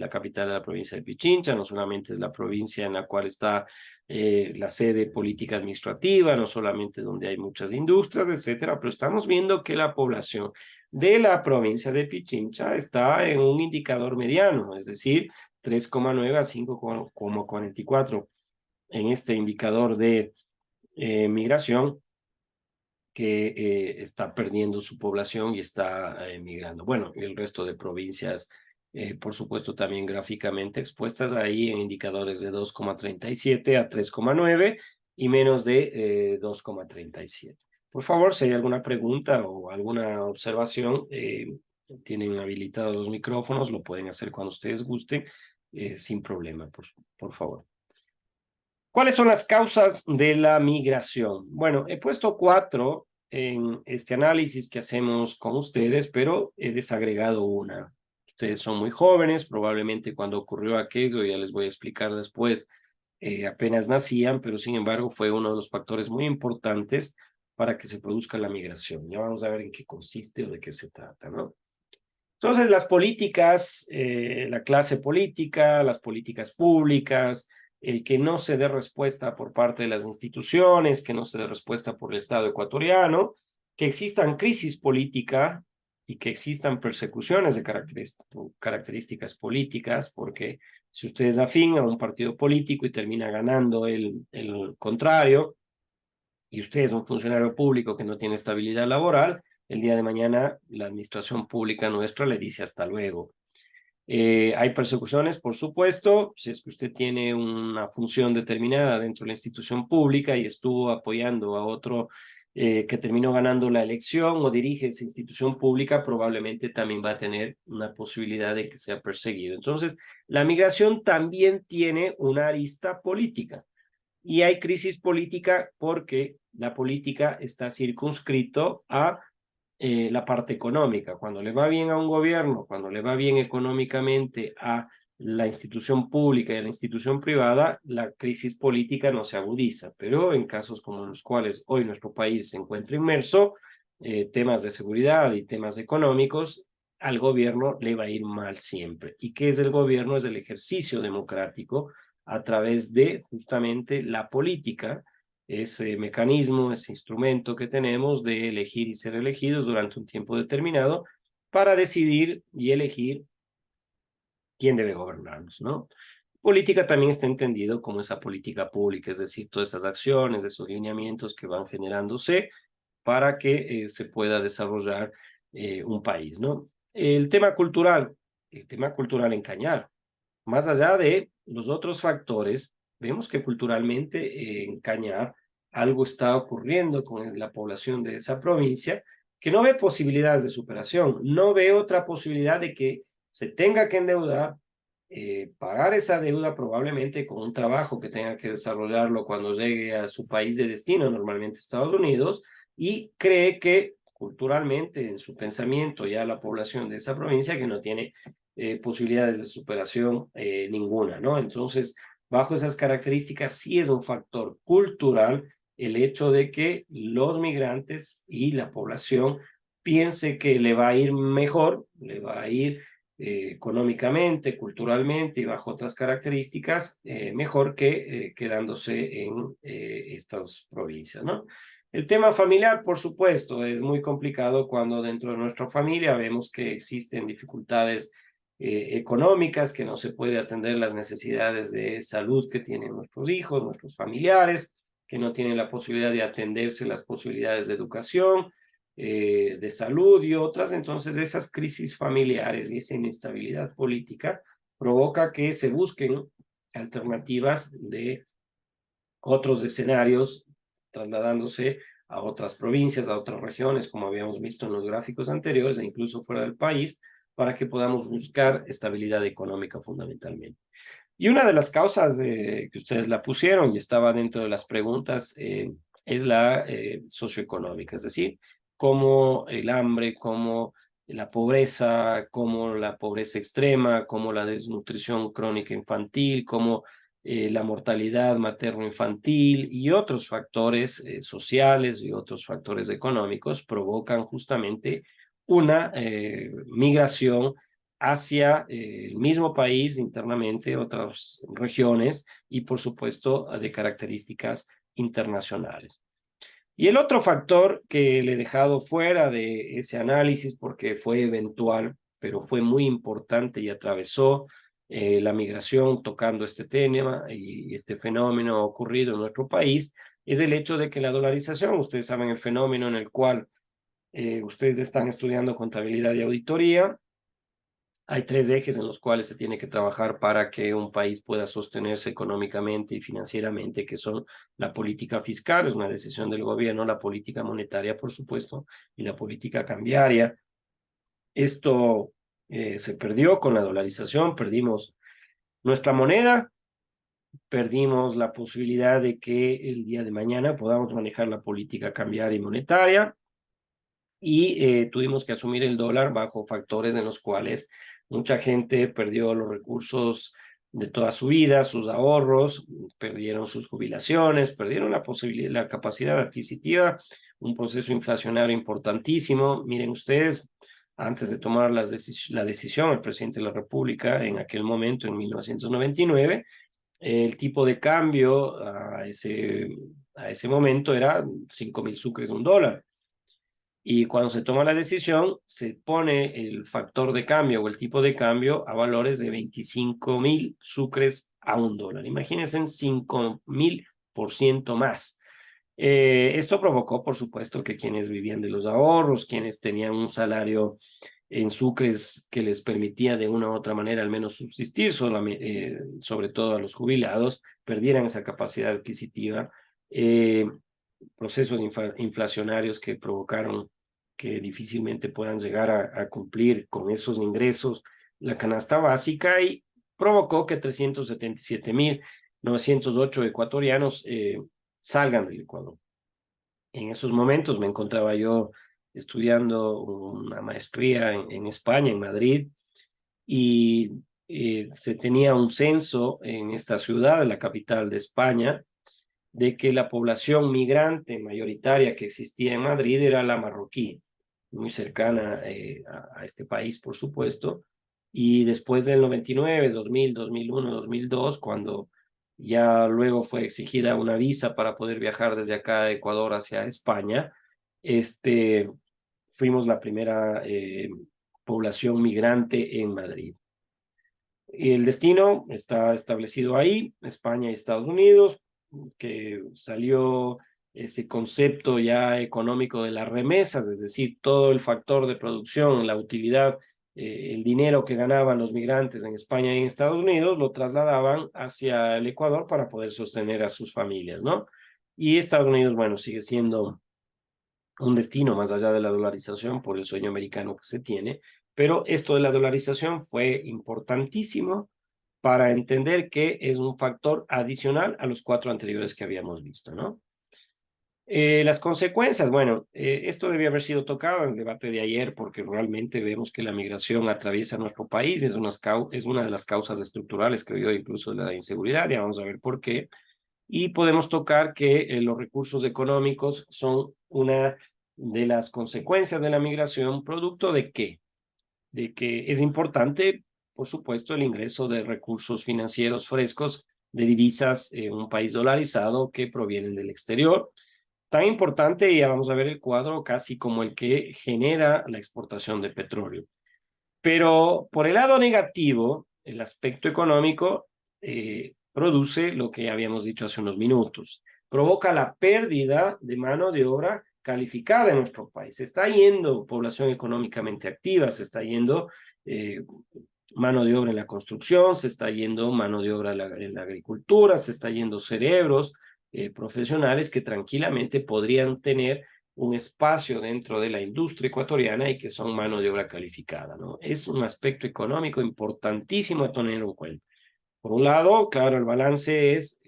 capital de la provincia de Pichincha, no solamente es la provincia en la cual está la sede política administrativa, no solamente donde hay muchas industrias, etcétera, pero estamos viendo que la población de la provincia de Pichincha está en un indicador mediano, es decir, 3,9 a 5,44 en este indicador de migración que está perdiendo su población y está migrando. Bueno, el resto de provincias, por supuesto, también gráficamente expuestas ahí en indicadores de 2,37 a 3,9 y menos de 2,37. Por favor, si hay alguna pregunta o alguna observación, tienen habilitados los micrófonos, lo pueden hacer cuando ustedes gusten, sin problema, por favor. ¿Cuáles son las causas de la migración? Bueno, he puesto 4 en este análisis que hacemos con ustedes, pero he desagregado una. Ustedes son muy jóvenes, probablemente cuando ocurrió aquello, ya les voy a explicar después, apenas nacían, pero sin embargo fue uno de los factores muy importantes para que se produzca la migración. Ya vamos a ver en qué consiste o de qué se trata, ¿no? Entonces, las políticas, la clase política, las políticas públicas, el que no se dé respuesta por parte de las instituciones, que no se dé respuesta por el Estado ecuatoriano, que existan crisis política y que existan persecuciones de características políticas, porque si usted es afín a un partido político y termina ganando el contrario, y usted es un funcionario público que no tiene estabilidad laboral, el día de mañana la administración pública nuestra le dice hasta luego. Hay persecuciones, por supuesto, si es que usted tiene una función determinada dentro de la institución pública y estuvo apoyando a otro que terminó ganando la elección o dirige esa institución pública, probablemente también va a tener una posibilidad de que sea perseguido. Entonces, la migración también tiene una arista política. Y hay crisis política porque la política está circunscrito a la parte económica. Cuando le va bien a un gobierno, cuando le va bien económicamente a la institución pública y a la institución privada, la crisis política no se agudiza. Pero en casos como los cuales hoy nuestro país se encuentra inmerso, temas de seguridad y temas económicos, al gobierno le va a ir mal siempre. ¿Y qué es el gobierno? Es el ejercicio democrático a través de justamente la política, ese mecanismo, ese instrumento que tenemos de elegir y ser elegidos durante un tiempo determinado para decidir y elegir quién debe gobernarnos, ¿no? Política también está entendido como esa política pública, es decir, todas esas acciones, esos lineamientos que van generándose para que se pueda desarrollar un país, ¿no? El tema cultural en Cañar, más allá de los otros factores, vemos que culturalmente en Cañar algo está ocurriendo con la población de esa provincia que no ve posibilidades de superación, no ve otra posibilidad de que se tenga que endeudar, pagar esa deuda probablemente con un trabajo que tenga que desarrollarlo cuando llegue a su país de destino, normalmente Estados Unidos, y cree que culturalmente en su pensamiento ya la población de esa provincia que no tiene posibilidades de superación ninguna, ¿no? Entonces, bajo esas características, sí es un factor cultural el hecho de que los migrantes y la población piense que le va a ir mejor, le va a ir económicamente, culturalmente y bajo otras características mejor que quedándose en estas provincias, ¿no? El tema familiar, por supuesto, es muy complicado cuando dentro de nuestra familia vemos que existen dificultades económicas, que no se puede atender las necesidades de salud que tienen nuestros hijos, nuestros familiares, que no tienen la posibilidad de atenderse las posibilidades de educación, de salud y otras. Entonces, esas crisis familiares y esa inestabilidad política provoca que se busquen alternativas de otros escenarios, trasladándose a otras provincias, a otras regiones, como habíamos visto en los gráficos anteriores, e incluso fuera del país, para que podamos buscar estabilidad económica fundamentalmente. Y una de las causas que ustedes la pusieron y estaba dentro de las preguntas es la socioeconómica, es decir, cómo el hambre, cómo la pobreza extrema, cómo la desnutrición crónica infantil, cómo la mortalidad materno-infantil y otros factores sociales y otros factores económicos provocan justamente una migración hacia el mismo país internamente, otras regiones y por supuesto de características internacionales. Y el otro factor que le he dejado fuera de ese análisis porque fue eventual, pero fue muy importante y atravesó la migración tocando este tema y este fenómeno ocurrido en nuestro país, es el hecho de que la dolarización, ustedes saben el fenómeno en el cual ustedes están estudiando contabilidad y auditoría. Hay tres ejes en los cuales se tiene que trabajar para que un país pueda sostenerse económicamente y financieramente, que son la política fiscal, es una decisión del gobierno, la política monetaria, por supuesto, y la política cambiaria. Esto se perdió con la dolarización, perdimos nuestra moneda, perdimos la posibilidad de que el día de mañana podamos manejar la política cambiaria y monetaria, y tuvimos que asumir el dólar bajo factores en los cuales mucha gente perdió los recursos de toda su vida, sus ahorros, perdieron sus jubilaciones, perdieron la posibilidad, la capacidad adquisitiva, un proceso inflacionario importantísimo. Miren ustedes, antes de tomar la decisión, el presidente de la República en aquel momento, en 1999, El tipo de cambio a ese momento era 5.000 sucres, $1. Y cuando se toma la decisión, se pone el factor de cambio o el tipo de cambio a valores de 25.000 sucres a $1. Imagínense en 5.000% más. Esto provocó, por supuesto, que quienes vivían de los ahorros, quienes tenían un salario en sucres que les permitía de una u otra manera al menos subsistir, sobre todo a los jubilados, perdieran esa capacidad adquisitiva. Procesos inflacionarios que provocaron que difícilmente puedan llegar a cumplir con esos ingresos la canasta básica y provocó que 377.908 ecuatorianos salgan del Ecuador. En esos momentos me encontraba yo estudiando una maestría en España, en Madrid, y se tenía un censo en esta ciudad, la capital de España, de que la población migrante mayoritaria que existía en Madrid era la marroquí, muy cercana a este país, por supuesto. Y después del 99, 2000, 2001, 2002, cuando ya luego fue exigida una visa para poder viajar desde acá de Ecuador hacia España, fuimos la primera población migrante en Madrid. El destino está establecido ahí, España y Estados Unidos, que salió ese concepto ya económico de las remesas, es decir, todo el factor de producción, la utilidad, el dinero que ganaban los migrantes en España y en Estados Unidos, lo trasladaban hacia el Ecuador para poder sostener a sus familias, ¿no? Y Estados Unidos, bueno, sigue siendo un destino más allá de la dolarización por el sueño americano que se tiene, pero esto de la dolarización fue importantísimo para entender que es un factor adicional a los 4 anteriores que habíamos visto, ¿no? Las consecuencias, bueno, esto debía haber sido tocado en el debate de ayer porque realmente vemos que la migración atraviesa nuestro país, es una de las causas estructurales, creo yo, incluso de la inseguridad, ya vamos a ver por qué. Y podemos tocar que los recursos económicos son una de las consecuencias de la migración, producto de qué? De que es importante, por supuesto, el ingreso de recursos financieros frescos de divisas en un país dolarizado que provienen del exterior. Tan importante, y ya vamos a ver el cuadro, casi como el que genera la exportación de petróleo. Pero por el lado negativo, el aspecto económico produce lo que habíamos dicho hace unos minutos. Provoca la pérdida de mano de obra calificada en nuestro país. Se está yendo población económicamente activa, se está yendo mano de obra en la construcción, se está yendo mano de obra en la agricultura, se está yendo cerebros profesionales que tranquilamente podrían tener un espacio dentro de la industria ecuatoriana y que son mano de obra calificada, ¿no? Es un aspecto económico importantísimo a tener en cuenta. Por un lado, claro, el balance es,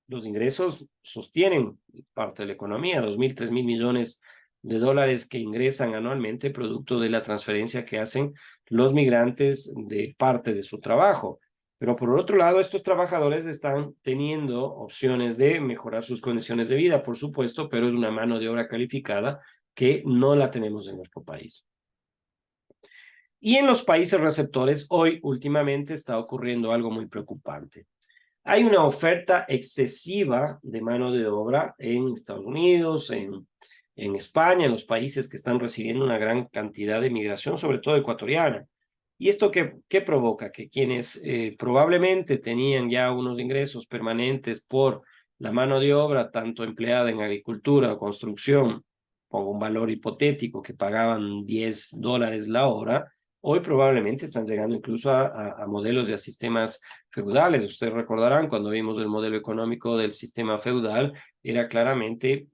los ingresos sostienen parte de la economía, 2.000, 3.000 millones de dólares que ingresan anualmente producto de la transferencia que hacen los migrantes de parte de su trabajo. Pero por otro lado, estos trabajadores están teniendo opciones de mejorar sus condiciones de vida, por supuesto, pero es una mano de obra calificada que no la tenemos en nuestro país. Y en los países receptores, hoy últimamente está ocurriendo algo muy preocupante. Hay una oferta excesiva de mano de obra en Estados Unidos, en España, en los países que están recibiendo una gran cantidad de migración, sobre todo ecuatoriana. ¿Y esto qué provoca? Que quienes probablemente tenían ya unos ingresos permanentes por la mano de obra, tanto empleada en agricultura o construcción, pongo un valor hipotético, que pagaban $10 la hora, hoy probablemente están llegando incluso a modelos y a sistemas feudales. Ustedes recordarán cuando vimos el modelo económico del sistema feudal, era claramente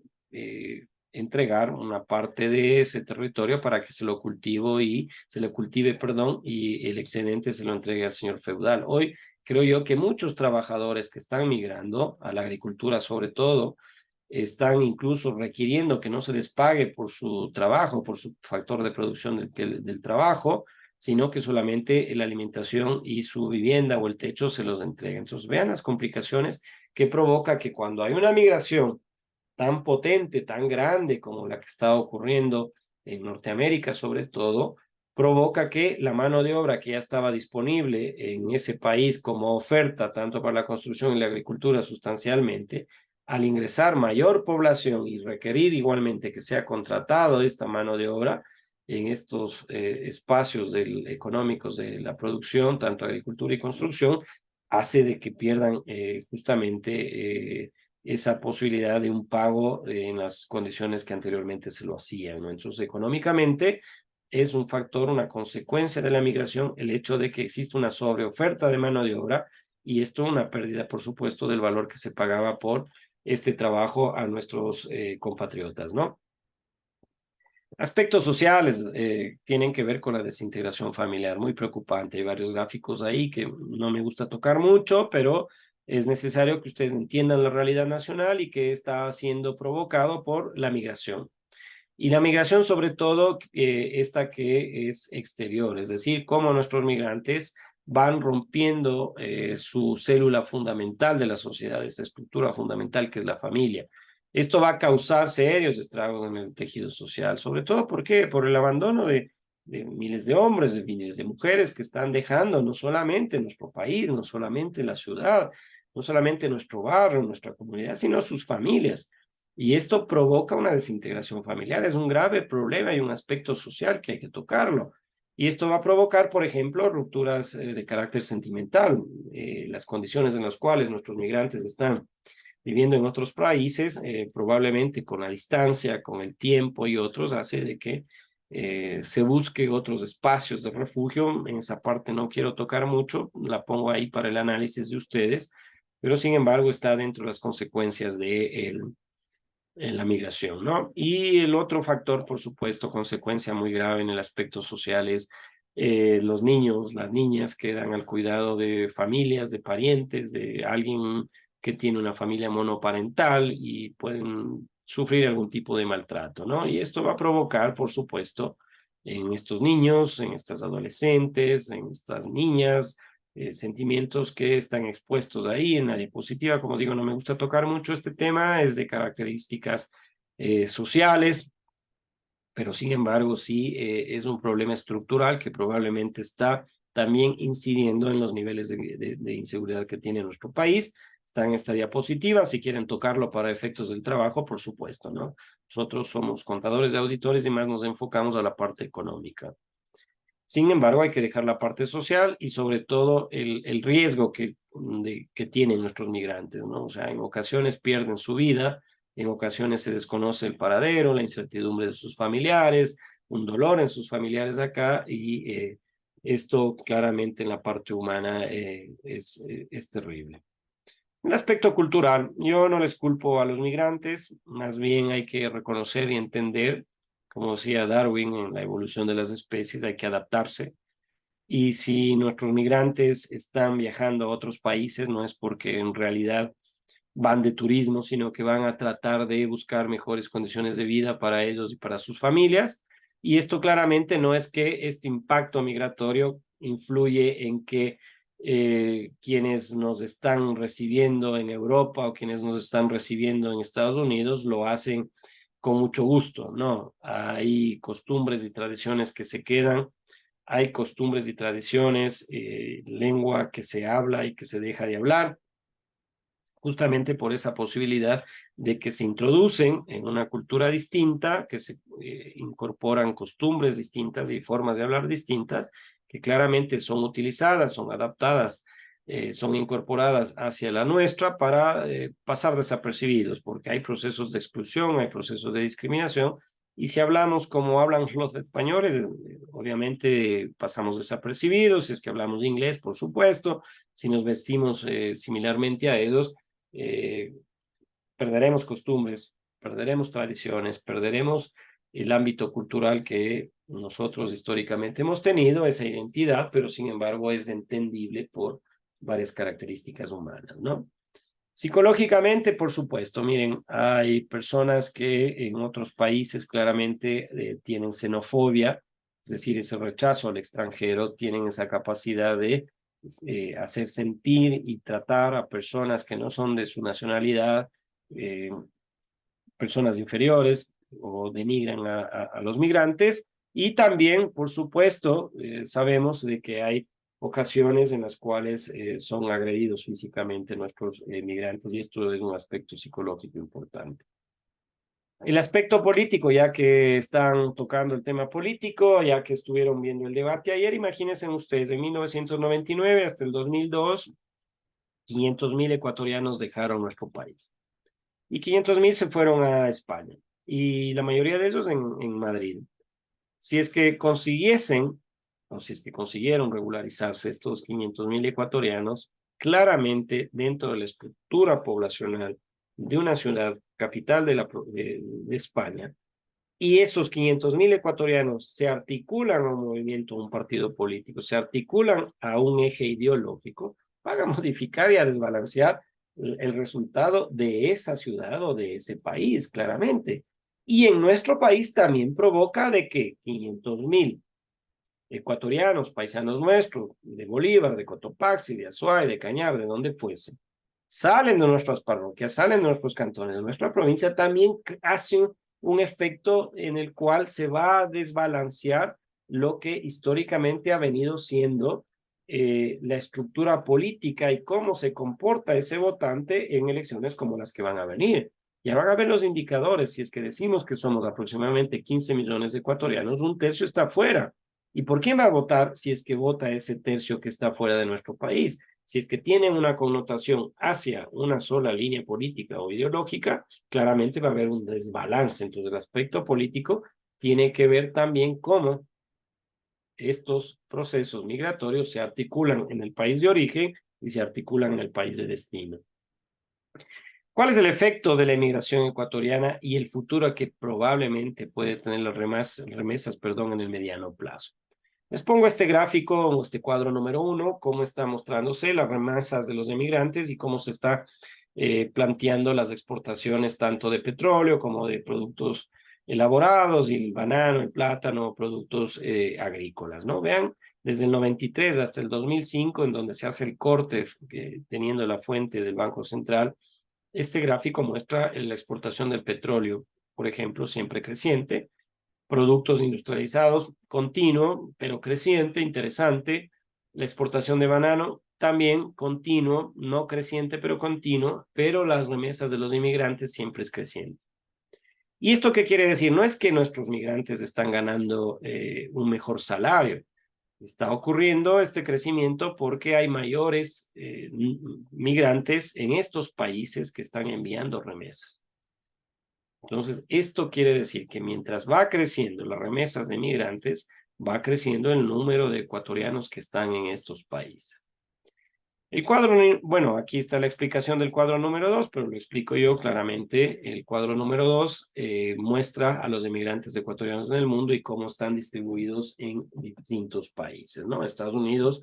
entregar una parte de ese territorio para que se lo cultive, perdón, y el excedente se lo entregue al señor feudal. Hoy creo yo que muchos trabajadores que están migrando a la agricultura, sobre todo, están incluso requiriendo que no se les pague por su trabajo, por su factor de producción del trabajo, sino que solamente la alimentación y su vivienda o el techo se los entreguen. Entonces, vean las complicaciones que provoca que cuando hay una migración tan potente, tan grande como la que está ocurriendo en Norteamérica, sobre todo, provoca que la mano de obra que ya estaba disponible en ese país como oferta, tanto para la construcción y la agricultura sustancialmente, al ingresar mayor población y requerir igualmente que sea contratado esta mano de obra en estos espacios económicos de la producción, tanto agricultura y construcción, hace de que pierdan justamente esa posibilidad de un pago en las condiciones que anteriormente se lo hacían, ¿no? Entonces, económicamente es un factor, una consecuencia de la migración, el hecho de que existe una sobreoferta de mano de obra y esto una pérdida, por supuesto, del valor que se pagaba por este trabajo a nuestros compatriotas, ¿no? Aspectos sociales tienen que ver con la desintegración familiar, muy preocupante. Hay varios gráficos ahí que no me gusta tocar mucho, pero es necesario que ustedes entiendan la realidad nacional y que está siendo provocado por la migración. Y la migración, sobre todo, esta que es exterior, es decir, cómo nuestros migrantes van rompiendo su célula fundamental de la sociedad, esa estructura fundamental que es la familia. Esto va a causar serios estragos en el tejido social, sobre todo por el abandono de miles de hombres, de miles de mujeres que están dejando no solamente nuestro país, no solamente la ciudad, no solamente nuestro barrio, nuestra comunidad, sino sus familias. Y esto provoca una desintegración familiar, es un grave problema y un aspecto social que hay que tocarlo. Y esto va a provocar, por ejemplo, rupturas de carácter sentimental. Las condiciones en las cuales nuestros migrantes están viviendo en otros países, probablemente con la distancia, con el tiempo y otros, hace de que se busque otros espacios de refugio. En esa parte no quiero tocar mucho, la pongo ahí para el análisis de ustedes, pero sin embargo está dentro de las consecuencias de en la migración, ¿no? Y el otro factor, por supuesto, consecuencia muy grave en el aspecto social es los niños, las niñas quedan al cuidado de familias, de parientes, de alguien que tiene una familia monoparental y pueden sufrir algún tipo de maltrato, ¿no? Y esto va a provocar, por supuesto, en estos niños, en estas adolescentes, en estas niñas, sentimientos que están expuestos ahí en la diapositiva. Como digo, no me gusta tocar mucho este tema, es de características sociales, pero sin embargo sí es un problema estructural que probablemente está también incidiendo en los niveles de inseguridad que tiene nuestro país. Está en esta diapositiva, si quieren tocarlo para efectos del trabajo, por supuesto, ¿no? Nosotros somos contadores de auditores y más nos enfocamos a la parte económica. Sin embargo, hay que dejar la parte social y sobre todo el riesgo que tienen nuestros migrantes, ¿no? O sea, en ocasiones pierden su vida, en ocasiones se desconoce el paradero, la incertidumbre de sus familiares, un dolor en sus familiares acá y esto claramente en la parte humana es terrible. En el aspecto cultural, yo no les culpo a los migrantes, más bien hay que reconocer y entender, como decía Darwin en la evolución de las especies, hay que adaptarse. Y si nuestros migrantes están viajando a otros países, no es porque en realidad van de turismo, sino que van a tratar de buscar mejores condiciones de vida para ellos y para sus familias. Y esto claramente no es que este impacto migratorio influye en que quienes nos están recibiendo en Europa o quienes nos están recibiendo en Estados Unidos lo hacen con mucho gusto, ¿no? Hay costumbres y tradiciones que se quedan, hay costumbres y tradiciones, lengua que se habla y que se deja de hablar, justamente por esa posibilidad de que se introducen en una cultura distinta, que se incorporan costumbres distintas y formas de hablar distintas, que claramente son utilizadas, son adaptadas, son incorporadas hacia la nuestra para pasar desapercibidos, porque hay procesos de exclusión, hay procesos de discriminación, y si hablamos como hablan los españoles, obviamente pasamos desapercibidos, si es que hablamos inglés, por supuesto, si nos vestimos similarmente a ellos, eh, perderemos costumbres, perderemos tradiciones, perderemos el ámbito cultural que nosotros históricamente hemos tenido, esa identidad, pero sin embargo es entendible por varias características humanas, ¿no? Psicológicamente, por supuesto, miren, hay personas que en otros países claramente tienen xenofobia, es decir, ese rechazo al extranjero, tienen esa capacidad de hacer sentir y tratar a personas que no son de su nacionalidad, eh, personas inferiores o denigran a los migrantes, Y también, por supuesto, sabemos de que hay ocasiones en las cuales son agredidos físicamente nuestros migrantes, y esto es un aspecto psicológico importante. El aspecto político, ya que están tocando el tema político, ya que estuvieron viendo el debate ayer, imagínense ustedes, de 1999 hasta el 2002, 500.000 ecuatorianos dejaron nuestro país. Y 500.000 se fueron a España. Y la mayoría de ellos en Madrid. Si es que consiguiesen, o si es que consiguieron regularizarse estos 500.000 ecuatorianos, claramente dentro de la estructura poblacional de una ciudad capital de España, y esos 500.000 ecuatorianos se articulan a un movimiento, a un partido político, se articulan a un eje ideológico, van a modificar y a desbalancear el resultado de esa ciudad o de ese país, claramente. Y en nuestro país también provoca de que 500.000 ecuatorianos, paisanos nuestros, de Bolívar, de Cotopaxi, de Azuay, de Cañar, de donde fuese, salen de nuestras parroquias, salen de nuestros cantones, de nuestra provincia, también hacen un efecto en el cual se va a desbalancear lo que históricamente ha venido siendo la estructura política y cómo se comporta ese votante en elecciones como las que van a venir. Ya van a ver los indicadores, si es que decimos que somos aproximadamente 15 millones de ecuatorianos, un tercio está fuera. ¿Y por quién va a votar si es que vota ese tercio que está fuera de nuestro país? Si es que tienen una connotación hacia una sola línea política o ideológica, claramente va a haber un desbalance. Entonces, el aspecto político tiene que ver también cómo estos procesos migratorios se articulan en el país de origen y se articulan en el país de destino. ¿Cuál es el efecto de la emigración ecuatoriana y el futuro que probablemente puede tener las remesas en el mediano plazo? Les pongo este gráfico, este cuadro número 1, cómo está mostrándose las remesas de los emigrantes y cómo se está planteando las exportaciones tanto de petróleo como de productos elaborados, y el banano, el plátano, productos agrícolas, ¿no? Vean, desde el 93 hasta el 2005, en donde se hace el corte, teniendo la fuente del Banco Central, este gráfico muestra la exportación del petróleo, por ejemplo, siempre creciente, productos industrializados, continuo, pero creciente, interesante. La exportación de banano, también continuo, no creciente, pero continuo, pero las remesas de los inmigrantes siempre es creciente. ¿Y esto qué quiere decir? No es que nuestros migrantes están ganando un mejor salario. Está ocurriendo este crecimiento porque hay mayores migrantes en estos países que están enviando remesas. Entonces, esto quiere decir que mientras va creciendo las remesas de migrantes, va creciendo el número de ecuatorianos que están en estos países. El cuadro, bueno, aquí está la explicación del cuadro número 2, pero lo explico yo claramente. El cuadro número 2 muestra a los emigrantes ecuatorianos en el mundo y cómo están distribuidos en distintos países, ¿no? Estados Unidos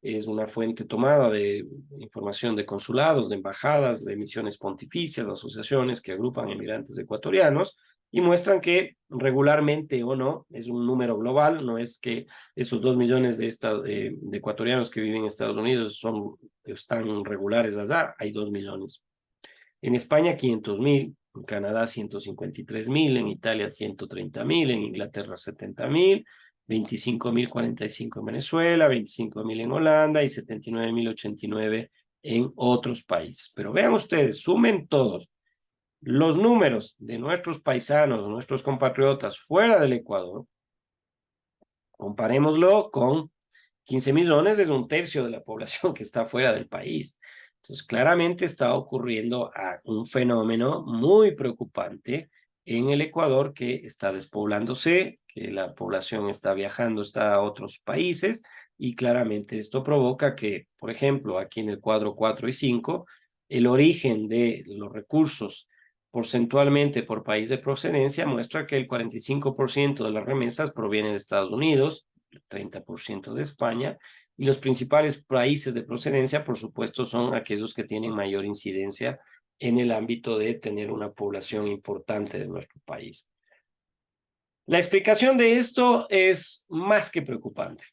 es una fuente tomada de información de consulados, de embajadas, de misiones pontificias, de asociaciones que agrupan emigrantes ecuatorianos y muestran que regularmente o no, es un número global, no es que esos 2 millones de ecuatorianos que viven en Estados Unidos están regulares allá, hay 2 millones. En España 500.000, en Canadá 153.000, en Italia 130.000, en Inglaterra 70.000, 25.045 en Venezuela, 25.000 en Holanda y 79.089 en otros países. Pero vean ustedes, sumen todos los números de nuestros paisanos, nuestros compatriotas fuera del Ecuador, comparémoslo con 15 millones, es un tercio de la población que está fuera del país. Entonces, claramente está ocurriendo un fenómeno muy preocupante en el Ecuador, que está despoblándose, que la población está viajando, está a otros países, y claramente esto provoca que, por ejemplo, aquí en el cuadro 4 y 5, el origen de los recursos porcentualmente por país de procedencia muestra que el 45% de las remesas proviene de Estados Unidos, el 30% de España, y los principales países de procedencia, por supuesto, son aquellos que tienen mayor incidencia en el ámbito de tener una población importante de nuestro país. La explicación de esto es más que preocupante.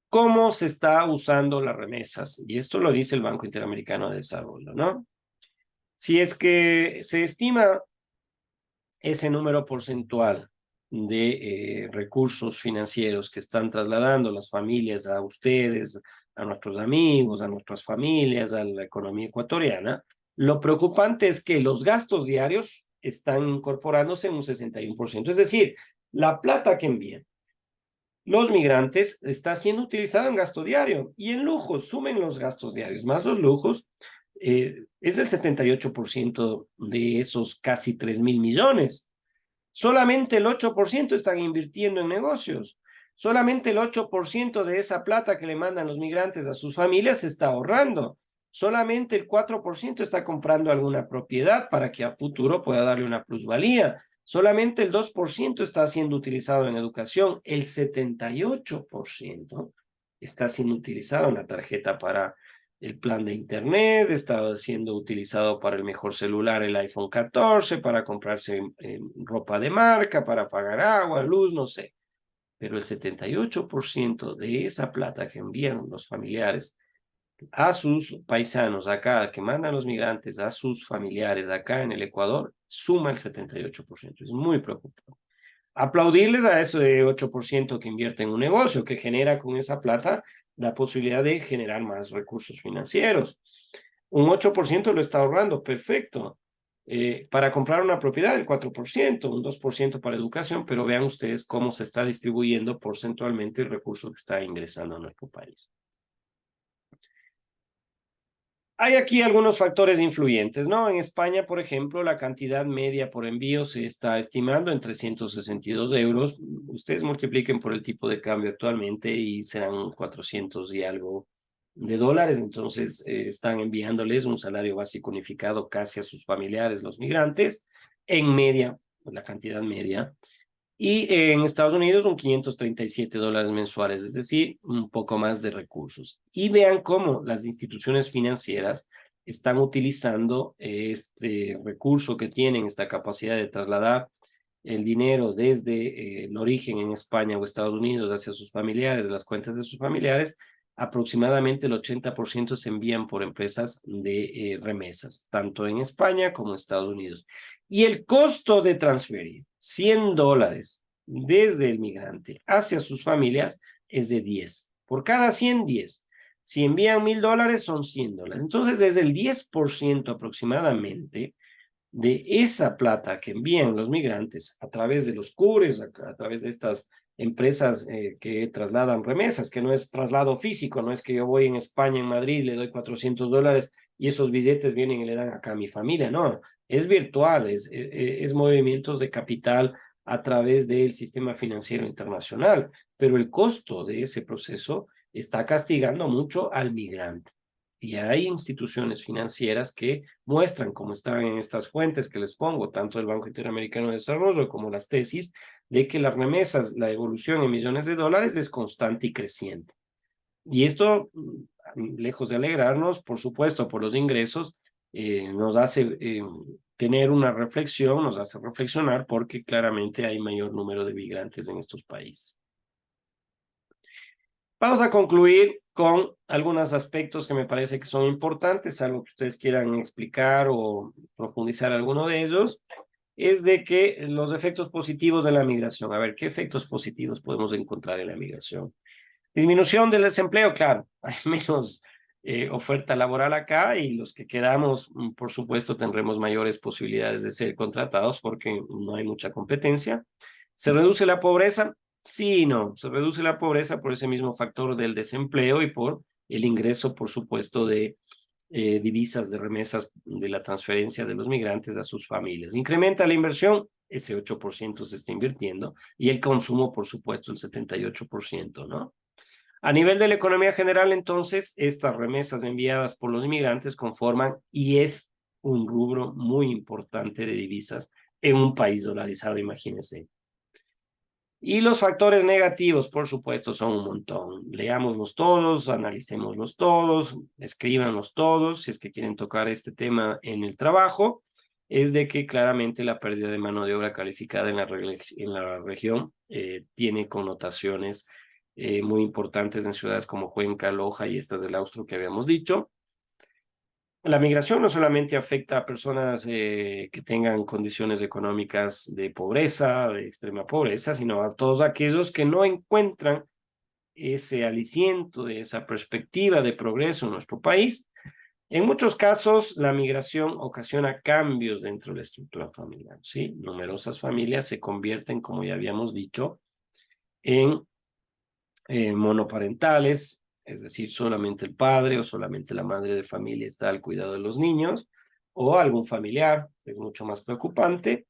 ¿Cómo se está usando las remesas? Y esto lo dice el Banco Interamericano de Desarrollo, ¿no? Si es que se estima ese número porcentual de recursos financieros que están trasladando las familias a ustedes, a nuestros amigos, a nuestras familias, a la economía ecuatoriana, lo preocupante es que los gastos diarios están incorporándose en un 61%. Es decir, la plata que envían los migrantes está siendo utilizada en gasto diario y en lujos. Sumen los gastos diarios más los lujos, es el 78% de esos casi 3.000 millones. Solamente el 8% están invirtiendo en negocios. Solamente el 8% de esa plata que le mandan los migrantes a sus familias se está ahorrando. Solamente el 4% está comprando alguna propiedad para que a futuro pueda darle una plusvalía. Solamente el 2% está siendo utilizado en educación. El 78% está siendo utilizado en la tarjeta para el plan de internet, está siendo utilizado para el mejor celular, el iPhone 14, para comprarse ropa de marca, para pagar agua, luz, no sé. Pero el 78% de esa plata que envían los familiares a sus paisanos acá, que mandan los migrantes a sus familiares acá en el Ecuador, suma el 78%. Es muy preocupante. Aplaudirles a ese 8% que invierte en un negocio, que genera con esa plata la posibilidad de generar más recursos financieros. Un 8% lo está ahorrando, perfecto. Para comprar una propiedad, el 4%, un 2% para educación, pero vean ustedes cómo se está distribuyendo porcentualmente el recurso que está ingresando a nuestro país. Hay aquí algunos factores influyentes, ¿no? En España, por ejemplo, la cantidad media por envío se está estimando en 362 euros. Ustedes multipliquen por el tipo de cambio actualmente y serán 400 y algo de dólares. Entonces, están enviándoles un salario básico unificado casi a sus familiares, los migrantes, en media, la cantidad media. Y en Estados Unidos un 537 dólares mensuales, es decir, un poco más de recursos. Y vean cómo las instituciones financieras están utilizando este recurso que tienen, esta capacidad de trasladar el dinero desde el origen en España o Estados Unidos hacia sus familiares, las cuentas de sus familiares. Aproximadamente el 80% se envían por empresas de remesas, tanto en España como en Estados Unidos. Y el costo de transferir 100 dólares desde el migrante hacia sus familias es de 10. Por cada 100, 10. Si envían 1.000 dólares, son 100 dólares. Entonces, es el 10% aproximadamente de esa plata que envían los migrantes a través de los cures, a través de estas empresas que trasladan remesas, que no es traslado físico, no es que yo voy en España, en Madrid, le doy 400 dólares y esos billetes vienen y le dan acá a mi familia, no, es virtual, es movimientos de capital a través del sistema financiero internacional, pero el costo de ese proceso está castigando mucho al migrante. Y hay instituciones financieras que muestran, como están en estas fuentes que les pongo, tanto el Banco Interamericano de Desarrollo como las tesis, de que las remesas, la evolución en millones de dólares es constante y creciente. Y esto, lejos de alegrarnos, por supuesto, por los ingresos, nos hace tener una reflexión, nos hace reflexionar porque claramente hay mayor número de migrantes en estos países. Vamos a concluir con algunos aspectos que me parece que son importantes, algo que ustedes quieran explicar o profundizar alguno de ellos, es de que los efectos positivos de la migración. A ver, ¿qué efectos positivos podemos encontrar en la migración? Disminución del desempleo, claro, hay menos oferta laboral acá y los que quedamos, por supuesto, tendremos mayores posibilidades de ser contratados porque no hay mucha competencia. ¿Se reduce la pobreza? Sí y no. Se reduce la pobreza por ese mismo factor del desempleo y por el ingreso, por supuesto, de divisas, de remesas, de la transferencia de los migrantes a sus familias. Incrementa la inversión, ese 8% se está invirtiendo, y el consumo, por supuesto, el 78%, ¿no? A nivel de la economía general, entonces, estas remesas enviadas por los inmigrantes conforman y es un rubro muy importante de divisas en un país dolarizado, imagínense. Y los factores negativos, por supuesto, son un montón. Leámoslos todos, analicémoslos todos, escríbanlos todos, si es que quieren tocar este tema en el trabajo, es de que claramente la pérdida de mano de obra calificada en la región tiene connotaciones muy importantes en ciudades como Cuenca, Loja y estas del Austro que habíamos dicho. La migración no solamente afecta a personas que tengan condiciones económicas de pobreza, de extrema pobreza, sino a todos aquellos que no encuentran ese aliciento, de esa perspectiva de progreso en nuestro país. En muchos casos, la migración ocasiona cambios dentro de la estructura familiar, ¿sí? Numerosas familias se convierten, como ya habíamos dicho, en monoparentales, es decir, solamente el padre o solamente la madre de familia está al cuidado de los niños, o algún familiar, es mucho más preocupante.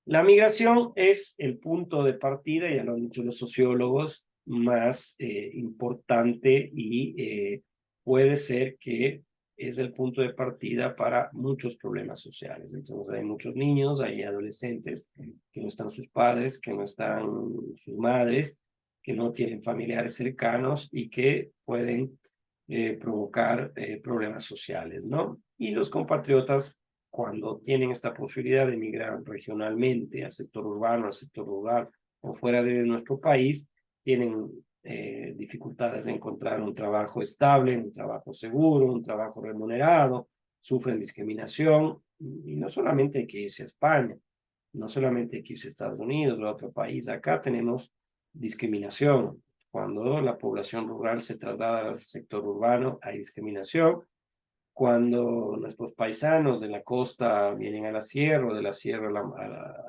La migración es el punto de partida, ya lo han dicho los sociólogos, más importante y puede ser que es el punto de partida para muchos problemas sociales. Entonces hay muchos niños, hay adolescentes que no están sus padres, que no están sus madres, que no tienen familiares cercanos y que pueden provocar problemas sociales, ¿no? Y los compatriotas, cuando tienen esta posibilidad de emigrar regionalmente al sector urbano, al sector rural o fuera de nuestro país, tienen dificultades de encontrar un trabajo estable, un trabajo seguro, un trabajo remunerado, sufren discriminación y no solamente hay que irse a España, no solamente hay que irse a Estados Unidos o a otro país, acá tenemos discriminación. Cuando la población rural se traslada al sector urbano, hay discriminación. Cuando nuestros paisanos de la costa vienen a la sierra o de la sierra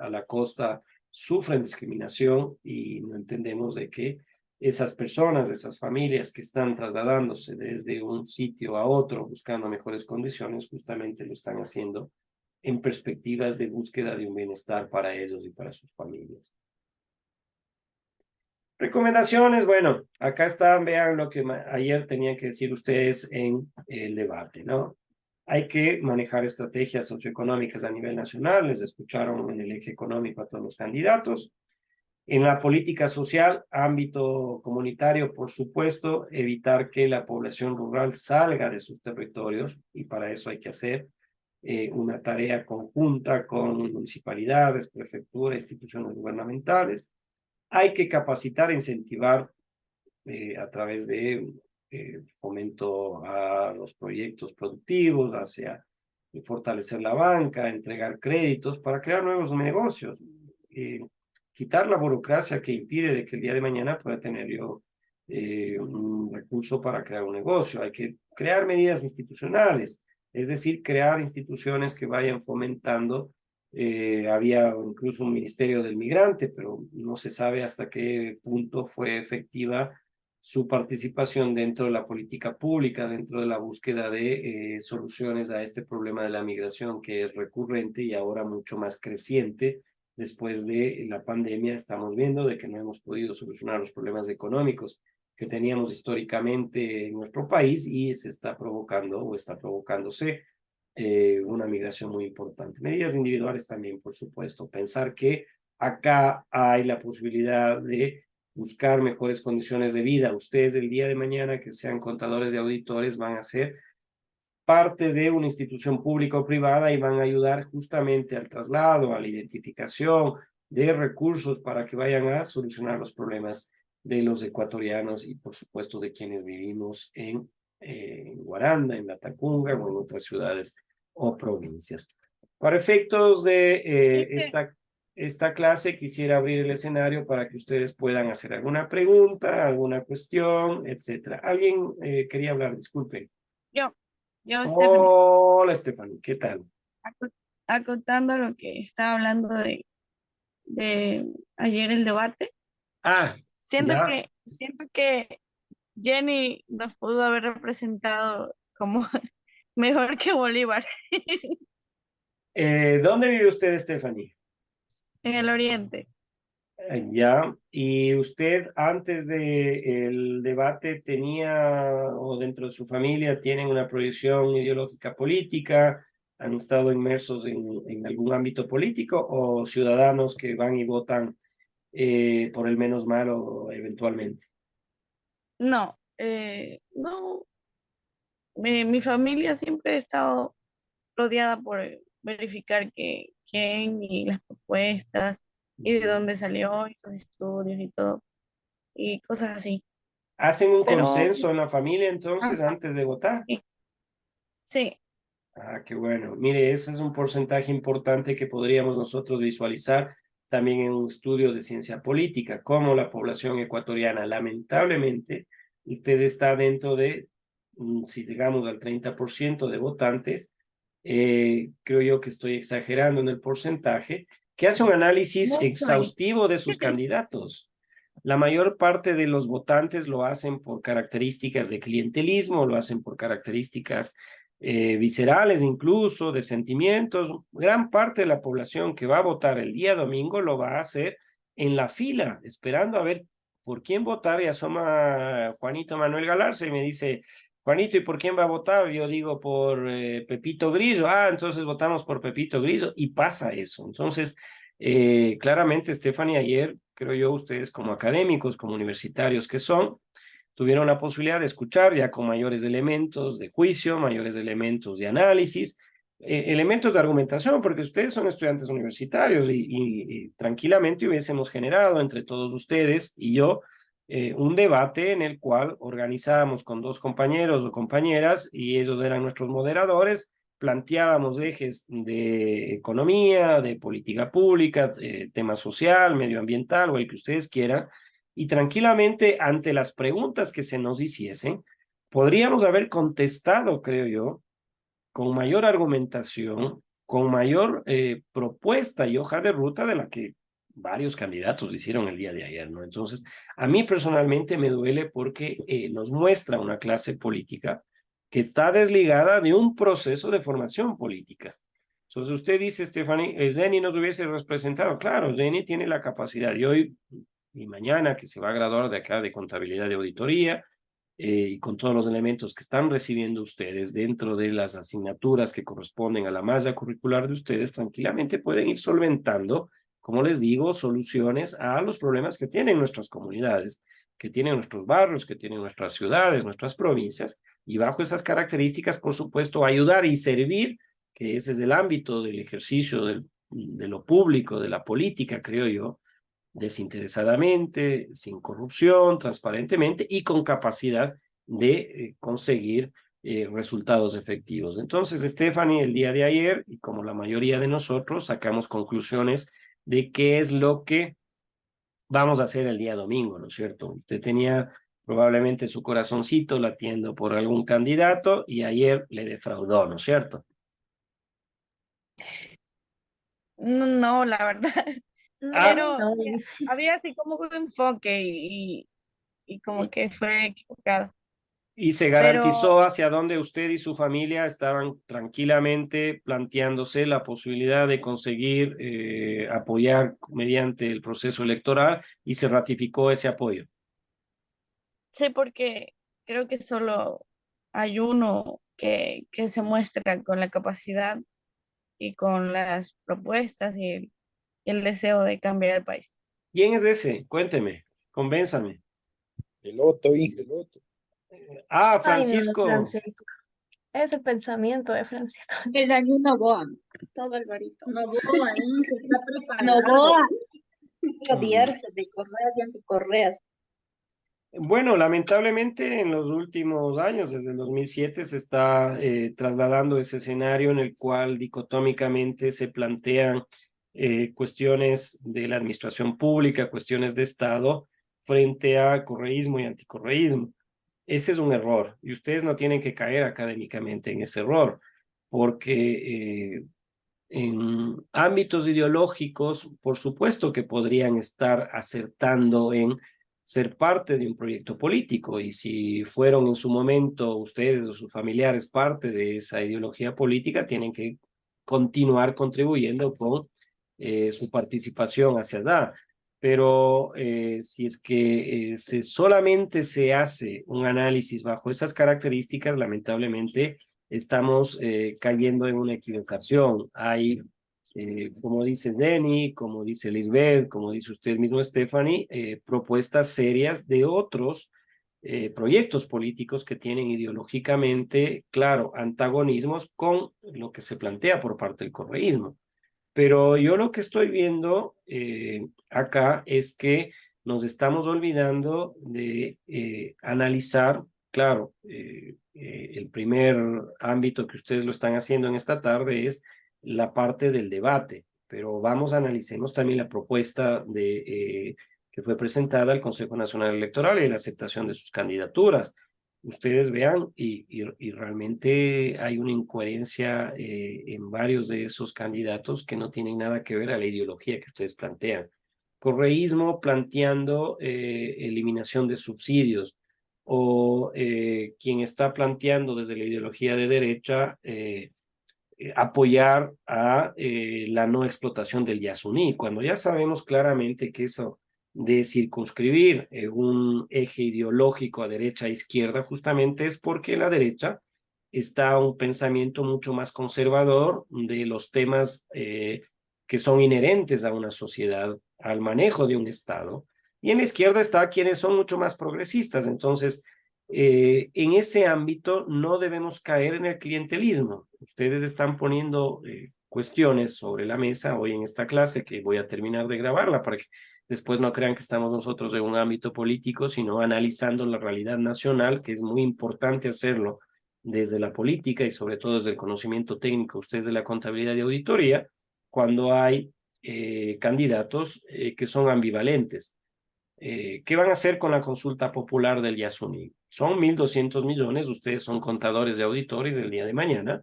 a la costa, sufren discriminación y no entendemos de que esas personas, esas familias que están trasladándose desde un sitio a otro buscando mejores condiciones, justamente lo están haciendo en perspectivas de búsqueda de un bienestar para ellos y para sus familias. Recomendaciones, bueno, acá están, vean lo que ayer tenían que decir ustedes en el debate, ¿no? Hay que manejar estrategias socioeconómicas a nivel nacional, les escucharon en el eje económico a todos los candidatos. En la política social, ámbito comunitario, por supuesto, evitar que la población rural salga de sus territorios y para eso hay que hacer una tarea conjunta con municipalidades, prefecturas, instituciones gubernamentales. Hay que capacitar e incentivar a través de fomento a los proyectos productivos, hacia fortalecer la banca, entregar créditos para crear nuevos negocios, quitar la burocracia que impide de que el día de mañana pueda tener yo un recurso para crear un negocio. Hay que crear medidas institucionales, es decir, crear instituciones que vayan fomentando. Había incluso un ministerio del migrante, pero no se sabe hasta qué punto fue efectiva su participación dentro de la política pública, dentro de la búsqueda de soluciones a este problema de la migración que es recurrente y ahora mucho más creciente. Después de la pandemia estamos viendo de que no hemos podido solucionar los problemas económicos que teníamos históricamente en nuestro país y se está provocando o está provocándose una migración muy importante. Medidas individuales también, por supuesto. Pensar que acá hay la posibilidad de buscar mejores condiciones de vida. Ustedes el día de mañana que sean contadores y auditores van a ser parte de una institución pública o privada y van a ayudar justamente al traslado, a la identificación de recursos para que vayan a solucionar los problemas de los ecuatorianos y por supuesto de quienes vivimos en Guaranda, en Latacunga o en otras ciudades o provincias. Para efectos de esta clase, quisiera abrir el escenario para que ustedes puedan hacer alguna pregunta, alguna cuestión, etcétera. ¿Alguien quería hablar? Disculpe. Yo, Stephanie, Hola, Stephanie, ¿qué tal? aco- acotando lo que estaba hablando de ayer el debate, Ah, ya. siento que Jenny nos pudo haber representado como mejor que Bolívar ¿Dónde vive usted, Stephanie? en el Oriente. Ya. ¿Y usted antes del debate tenía, o dentro de su familia, tienen una proyección ideológica política? ¿Han estado inmersos en algún ámbito político o ciudadanos que van y votan por el menos malo eventualmente? No, no, mi familia siempre ha estado rodeada por verificar quién y las propuestas y de Ujú. dónde salió y sus estudios y todo, y cosas así. ¿Hacen un Pero, consenso en la familia entonces ajá, antes de votar? sí, sí, Ah, qué bueno. Mire, ese es un porcentaje importante que podríamos nosotros visualizar también en un estudio de ciencia política, cómo la población ecuatoriana, lamentablemente, usted está dentro de, si llegamos al 30% de votantes, creo yo que estoy exagerando en el porcentaje, que hace un análisis Mucho ahí. exhaustivo de sus candidatos. La mayor parte de los votantes lo hacen por características de clientelismo, lo hacen por características viscerales incluso, de sentimientos. Gran parte de la población que va a votar el día domingo lo va a hacer en la fila, esperando a ver por quién votar, y asoma Juanito Manuel Galarza y me dice, Juanito, ¿y por quién va a votar? Yo digo por Pepito Grillo. Ah, entonces votamos por Pepito Grillo, y pasa eso. Entonces, claramente, Stephanie, ayer, creo yo, ustedes como académicos, como universitarios que son, tuvieron la posibilidad de escuchar ya con mayores elementos de juicio, mayores elementos de análisis, elementos de argumentación, porque ustedes son estudiantes universitarios y tranquilamente hubiésemos generado entre todos ustedes y yo un debate en el cual organizábamos con dos compañeros o compañeras, y ellos eran nuestros moderadores, planteábamos ejes de economía, de política pública, tema social, medioambiental o el que ustedes quieran, y tranquilamente ante las preguntas que se nos hiciesen, podríamos haber contestado, creo yo, con mayor argumentación, con mayor propuesta y hoja de ruta de la que varios candidatos hicieron el día de ayer, ¿no? Entonces, a mí personalmente me duele porque nos muestra una clase política que está desligada de un proceso de formación política. Entonces usted dice, Stephanie, Jenny nos hubiese representado. Claro, Jenny tiene la capacidad, y hoy y mañana que se va a graduar de acá de contabilidad de auditoría, y con todos los elementos que están recibiendo ustedes dentro de las asignaturas que corresponden a la malla curricular de ustedes, tranquilamente pueden ir solventando, como les digo, soluciones a los problemas que tienen nuestras comunidades, que tienen nuestros barrios, que tienen nuestras ciudades, nuestras provincias, y bajo esas características, por supuesto, ayudar y servir, que ese es el ámbito del ejercicio de lo público, de la política, creo yo, desinteresadamente, sin corrupción, transparentemente y con capacidad de conseguir resultados efectivos. Entonces, Stephanie, el día de ayer, y como la mayoría de nosotros, sacamos conclusiones de qué es lo que vamos a hacer el día domingo, ¿no es cierto? Usted tenía probablemente su corazoncito latiendo por algún candidato y ayer le defraudó, ¿no es cierto? No, no, la verdad. Ah, No, Pero no. sí, había así como un enfoque y como que fue equivocado. y se Pero garantizó hacia dónde usted y su familia estaban tranquilamente planteándose la posibilidad de conseguir apoyar mediante el proceso electoral, y se ratificó ese apoyo. sí, porque creo que solo hay uno que se muestra con la capacidad y con las propuestas y el deseo de cambiar el país. ¿Quién es ese? Cuénteme, convénzame. El otro, hijo, el otro. Ah, Ay, no, Francisco. Francisco. Ese pensamiento de Francisco. El año Novoa. Todo Alvarito. Novoa, se está preparando. Novoa. Odiarse de correas y anticorreas. Bueno, lamentablemente en los últimos años, desde el 2007, se está trasladando ese escenario en el cual dicotómicamente se plantean cuestiones de la administración pública, cuestiones de Estado, frente a correísmo y anticorreísmo. Ese es un error, y ustedes no tienen que caer académicamente en ese error, porque en ámbitos ideológicos, por supuesto que podrían estar acertando en ser parte de un proyecto político, y si fueron en su momento ustedes o sus familiares parte de esa ideología política, tienen que continuar contribuyendo con su participación hacia allá. Pero si es que solamente se hace un análisis bajo esas características, lamentablemente estamos cayendo en una equivocación. Hay, como dice Denny, como dice Lisbeth, como dice usted mismo, Stephanie, propuestas serias de otros proyectos políticos que tienen ideológicamente, claro, antagonismos con lo que se plantea por parte del correísmo. Pero yo lo que estoy viendo acá es que nos estamos olvidando de analizar, claro, el primer ámbito que ustedes lo están haciendo en esta tarde es la parte del debate, pero analicemos también la propuesta que fue presentada al Consejo Nacional Electoral y la aceptación de sus candidaturas. Ustedes vean y realmente hay una incoherencia en varios de esos candidatos que no tienen nada que ver a la ideología que ustedes plantean. Correísmo planteando eliminación de subsidios, o quien está planteando desde la ideología de derecha apoyar a la no explotación del Yasuní, cuando ya sabemos claramente que eso de circunscribir un eje ideológico a derecha e izquierda justamente es porque la derecha está un pensamiento mucho más conservador de los temas que son inherentes a una sociedad, al manejo de un Estado, y en la izquierda está quienes son mucho más progresistas. Entonces, en ese ámbito no debemos caer en el clientelismo. Ustedes están poniendo cuestiones sobre la mesa hoy en esta clase, que voy a terminar de grabarla para que después no crean que estamos nosotros en un ámbito político, sino analizando la realidad nacional, que es muy importante hacerlo desde la política y sobre todo desde el conocimiento técnico, ustedes de la contabilidad y auditoría, cuando hay candidatos que son ambivalentes. ¿Qué van a hacer con la consulta popular del Yasuní? Son 1.200 millones, ustedes son contadores de auditores del día de mañana.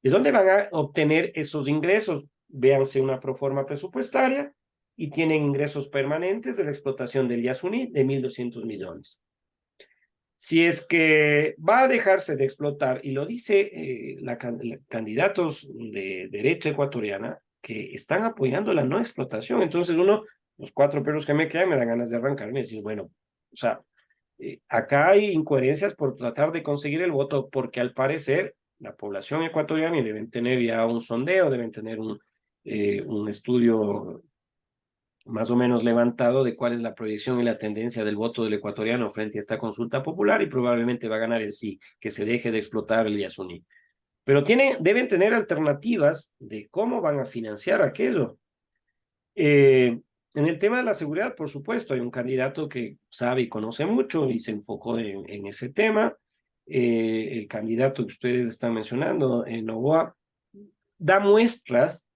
¿De dónde van a obtener esos ingresos? Véanse una proforma presupuestaria y tienen ingresos permanentes de la explotación del Yasuní de 1.200 millones. Si es que va a dejarse de explotar, y lo dice candidatos de derecha ecuatoriana, que están apoyando la no explotación, entonces los 4 perros que me quedan me dan ganas de arrancarme y decir, bueno, o sea, acá hay incoherencias por tratar de conseguir el voto, porque al parecer la población ecuatoriana, y deben tener ya un sondeo, deben tener un estudio más o menos levantado de cuál es la proyección y la tendencia del voto del ecuatoriano frente a esta consulta popular, y probablemente va a ganar el sí, que se deje de explotar el Yasuní. Pero deben tener alternativas de cómo van a financiar aquello. En el tema de la seguridad, por supuesto, hay un candidato que sabe y conoce mucho y se enfocó en ese tema. El candidato que ustedes están mencionando, Novoa, da muestras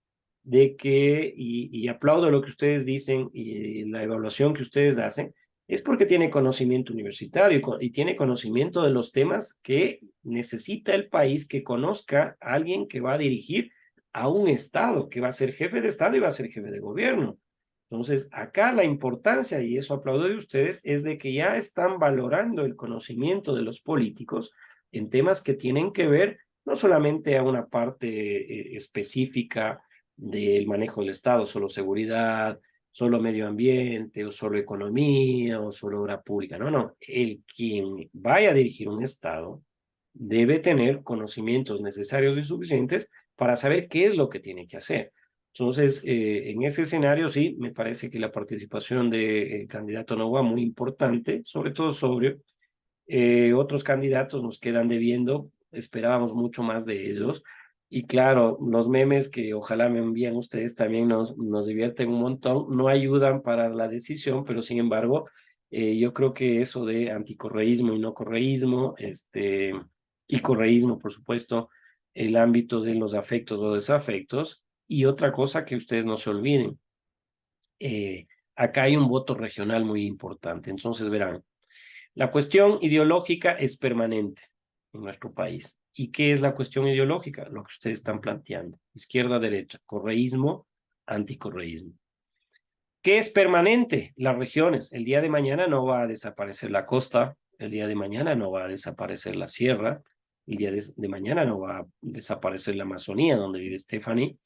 de que, y aplaudo lo que ustedes dicen y la evaluación que ustedes hacen, es porque tiene conocimiento universitario y tiene conocimiento de los temas que necesita el país, que conozca a alguien que va a dirigir a un Estado, que va a ser jefe de Estado y va a ser jefe de gobierno. Entonces, acá la importancia, y eso aplaudo de ustedes, es de que ya están valorando el conocimiento de los políticos en temas que tienen que ver no solamente a una parte específica del manejo del Estado, solo seguridad, solo medio ambiente, o solo economía, o solo obra pública. No. El quien vaya a dirigir un Estado debe tener conocimientos necesarios y suficientes para saber qué es lo que tiene que hacer. Entonces, en ese escenario sí, me parece que la participación del candidato Novoa muy importante, sobre todo sobrio. Otros candidatos nos quedan debiendo, esperábamos mucho más de ellos. Y claro, los memes que ojalá me envíen ustedes también nos divierten un montón, no ayudan para la decisión, pero sin embargo, yo creo que eso de anticorreísmo y no correísmo, y correísmo, por supuesto, el ámbito de los afectos o desafectos, y otra cosa que ustedes no se olviden, acá hay un voto regional muy importante. Entonces verán, la cuestión ideológica es permanente en nuestro país. ¿Y qué es la cuestión ideológica? Lo que ustedes están planteando. Izquierda, derecha, correísmo, anticorreísmo. ¿Qué es permanente? Las regiones. El día de mañana no va a desaparecer la costa, el día de mañana no va a desaparecer la sierra, el día de mañana no va a desaparecer la Amazonía, donde vive Stephanie.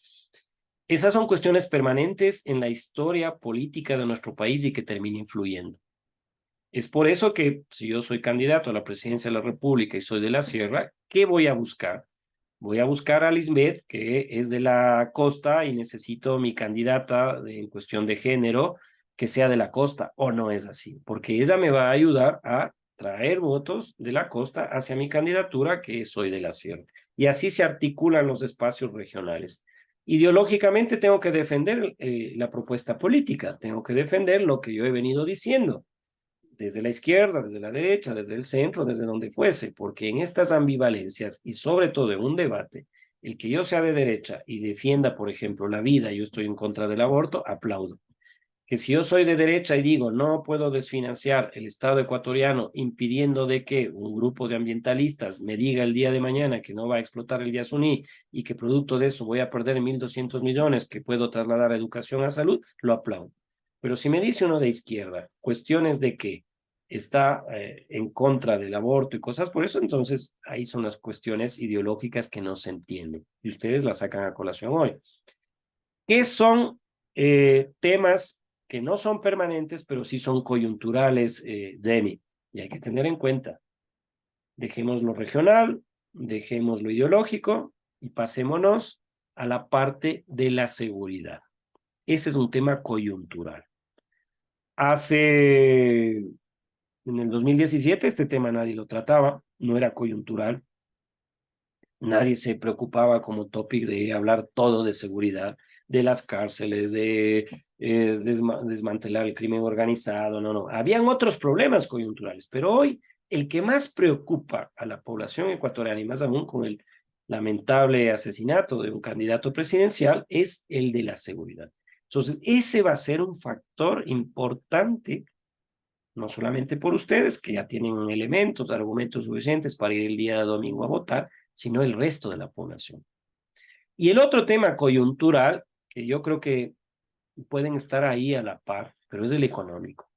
Esas son cuestiones permanentes en la historia política de nuestro país y que termina influyendo. Es por eso que si yo soy candidato a la presidencia de la República y soy de la Sierra, ¿qué voy a buscar? Voy a buscar a Lisbeth, que es de la costa, y necesito mi candidata en cuestión de género que sea de la costa, o no es así, porque ella me va a ayudar a traer votos de la costa hacia mi candidatura, que soy de la Sierra. Y así se articulan los espacios regionales. Ideológicamente tengo que defender la propuesta política, tengo que defender lo que yo he venido diciendo. desde la izquierda, desde la derecha, desde el centro, desde donde fuese, porque en estas ambivalencias y sobre todo en un debate, el que yo sea de derecha y defienda, por ejemplo, la vida, yo estoy en contra del aborto, aplaudo. Que si yo soy de derecha y digo no puedo desfinanciar el Estado ecuatoriano impidiendo de que un grupo de ambientalistas me diga el día de mañana que no va a explotar el Yasuní y que producto de eso voy a perder 1.200 millones que puedo trasladar a educación, a salud, lo aplaudo. Pero si me dice uno de izquierda, cuestiones de que está en contra del aborto y cosas por eso, entonces ahí son las cuestiones ideológicas que no se entienden y ustedes las sacan a colación hoy. ¿Qué son temas que no son permanentes, pero sí son coyunturales, Jenny? Y hay que tener en cuenta. Dejemos lo regional, dejemos lo ideológico y pasémonos a la parte de la seguridad. Ese es un tema coyuntural. En el 2017 este tema nadie lo trataba, no era coyuntural. Nadie se preocupaba como topic de hablar todo de seguridad, de las cárceles, de desmantelar el crimen organizado, no. Habían otros problemas coyunturales, pero hoy el que más preocupa a la población ecuatoriana, y más aún con el lamentable asesinato de un candidato presidencial, es el de la seguridad. Entonces, ese va a ser un factor importante, no solamente por ustedes, que ya tienen elementos, argumentos suficientes para ir el día domingo a votar, sino el resto de la población. Y el otro tema coyuntural, que yo creo que pueden estar ahí a la par, pero es el económico.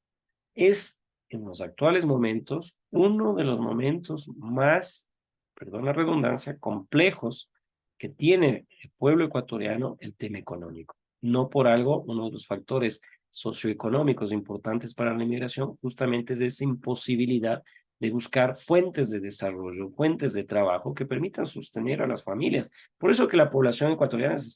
Es, en los actuales momentos, uno de los momentos más, perdón la redundancia, complejos que tiene el pueblo ecuatoriano el tema económico. No por algo, uno de los factores socioeconómicos importantes para la inmigración justamente es esa imposibilidad de buscar fuentes de desarrollo, fuentes de trabajo que permitan sostener a las familias. Por eso que la población ecuatoriana se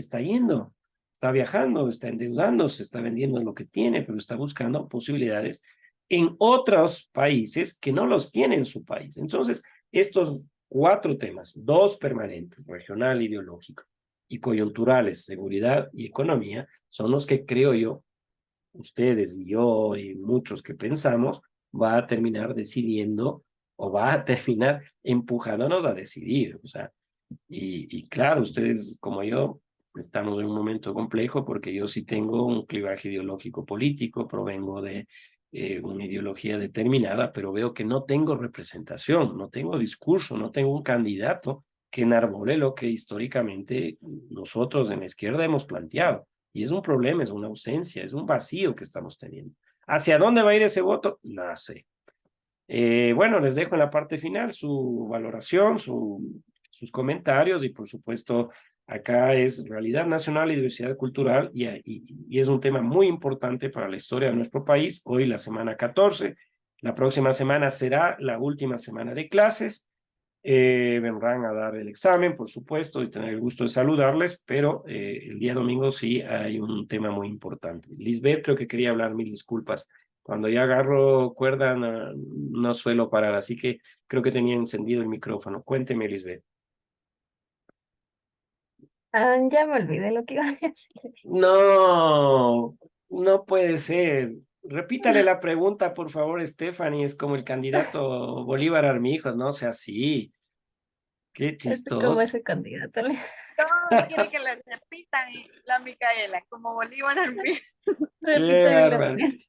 está yendo, está viajando, está endeudando, se está vendiendo lo que tiene, pero está buscando posibilidades en otros países que no los tiene en su país. Entonces, estos 4 temas, 2 permanentes, regional, ideológico, y coyunturales, seguridad y economía, son los que creo yo, ustedes y yo y muchos que pensamos, va a terminar decidiendo o va a terminar empujándonos a decidir. O sea, y claro, ustedes como yo estamos en un momento complejo porque yo sí tengo un clivaje ideológico político, provengo de una ideología determinada, pero veo que no tengo representación, no tengo discurso, no tengo un candidato que enarbole lo que históricamente nosotros en la izquierda hemos planteado. Y es un problema, es una ausencia, es un vacío que estamos teniendo. ¿Hacia dónde va a ir ese voto? No sé. Bueno, les dejo en la parte final su valoración, sus comentarios y por supuesto acá es realidad nacional y diversidad cultural y es un tema muy importante para la historia de nuestro país. Hoy la semana 14, la próxima semana será la última semana de clases. Vendrán a dar el examen, por supuesto, y tener el gusto de saludarles, pero el día domingo sí hay un tema muy importante. Lisbeth, creo que quería hablar, mil disculpas. Cuando ya agarro cuerda no suelo parar, así que creo que tenía encendido el micrófono. Cuénteme, Lisbeth. Ya me olvidé lo que iba a decir. No, no puede ser. Repítale la pregunta, por favor, Stephanie. Es como el candidato Bolívar Armijos, no sea así. Qué Es como chistoso. ese candidato. No, quiere que le repitan la Micaela, como Bolívar al fin. Qué Repítame la bárbaro. pregunta.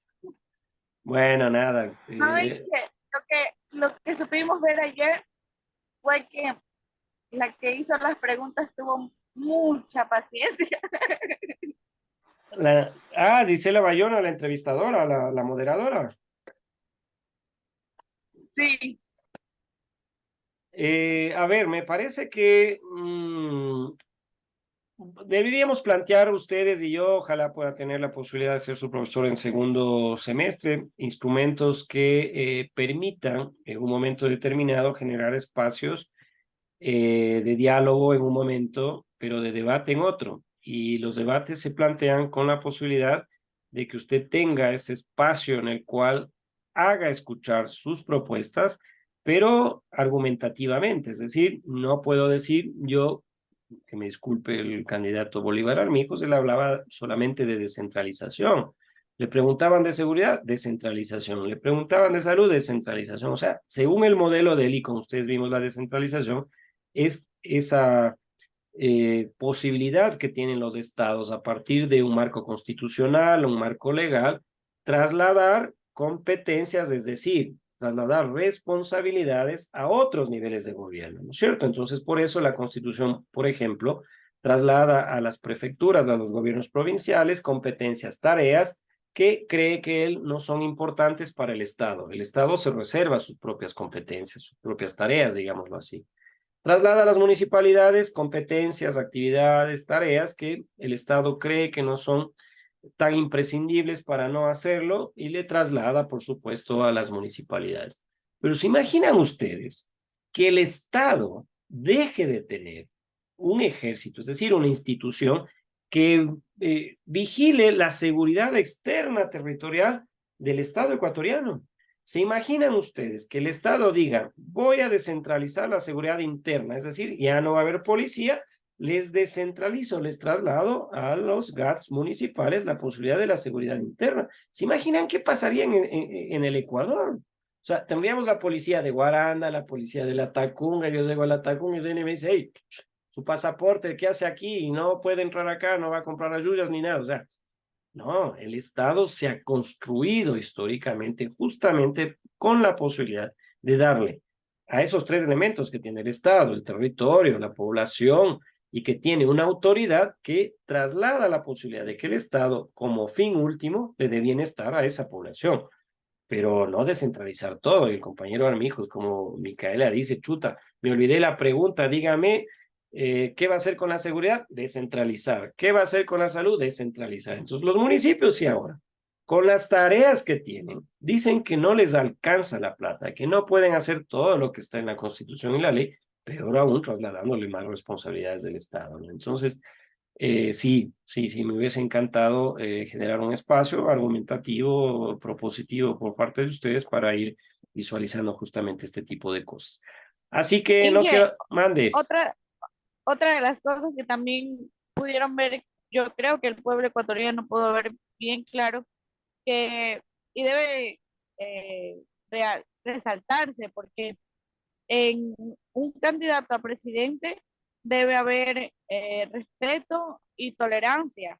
Bueno, nada. ¿Saben qué? Lo que supimos ver ayer fue que la que hizo las preguntas tuvo mucha paciencia. Gisela Bayona, la entrevistadora, la moderadora. Sí, A ver, me parece que deberíamos plantear ustedes y yo, ojalá pueda tener la posibilidad de ser su profesor en segundo semestre, instrumentos que permitan en un momento determinado generar espacios de diálogo en un momento, pero de debate en otro. Y los debates se plantean con la posibilidad de que usted tenga ese espacio en el cual haga escuchar sus propuestas, pero argumentativamente. Es decir, no puedo decir yo, que me disculpe el candidato Bolívar Armijos, él hablaba solamente de descentralización. Le preguntaban de seguridad, descentralización. Le preguntaban de salud, descentralización. O sea, según el modelo de él, y como ustedes vimos la descentralización, es esa posibilidad que tienen los estados a partir de un marco constitucional, un marco legal, trasladar competencias, es decir, trasladar responsabilidades a otros niveles de gobierno, ¿no es cierto? Entonces, por eso la Constitución, por ejemplo, traslada a las prefecturas, a los gobiernos provinciales, competencias, tareas que cree que él no son importantes para el Estado. El Estado se reserva sus propias competencias, sus propias tareas, digámoslo así. Traslada a las municipalidades competencias, actividades, tareas que el Estado cree que no son tan imprescindibles para no hacerlo y le traslada, por supuesto, a las municipalidades. Pero ¿se imaginan ustedes que el Estado deje de tener un ejército, es decir, una institución que vigile la seguridad externa territorial del Estado ecuatoriano? ¿Se imaginan ustedes que el Estado diga, voy a descentralizar la seguridad interna, es decir, ya no va a haber policía, les descentralizo, les traslado a los GATS municipales la posibilidad de la seguridad interna? ¿Se imaginan qué pasaría en el Ecuador? O sea, tendríamos la policía de Guaranda, la policía de la Tacunga, yo llego a la Tacunga y me dice, hey, su pasaporte, ¿qué hace aquí? No puede entrar acá, no va a comprar ayudas ni nada. O sea, no, el Estado se ha construido históricamente justamente con la posibilidad de darle a esos tres elementos que tiene el Estado, el territorio, la población, y que tiene una autoridad que traslada la posibilidad de que el Estado, como fin último, le dé bienestar a esa población, pero no descentralizar todo. Y el compañero Armijos, como Micaela dice, chuta, me olvidé la pregunta, dígame, ¿qué va a hacer con la seguridad? Descentralizar. ¿Qué va a hacer con la salud? Descentralizar. Entonces, los municipios sí ahora, con las tareas que tienen, dicen que no les alcanza la plata, que no pueden hacer todo lo que está en la Constitución y la ley, peor aún trasladándole más responsabilidades del Estado, ¿no? Entonces, sí, me hubiese encantado generar un espacio argumentativo, propositivo por parte de ustedes para ir visualizando justamente este tipo de cosas. Así que no Inge, quiero, mande. otra de las cosas que también pudieron ver, yo creo que el pueblo ecuatoriano pudo ver bien claro que, y debe resaltarse, porque en un candidato a presidente debe haber respeto y tolerancia,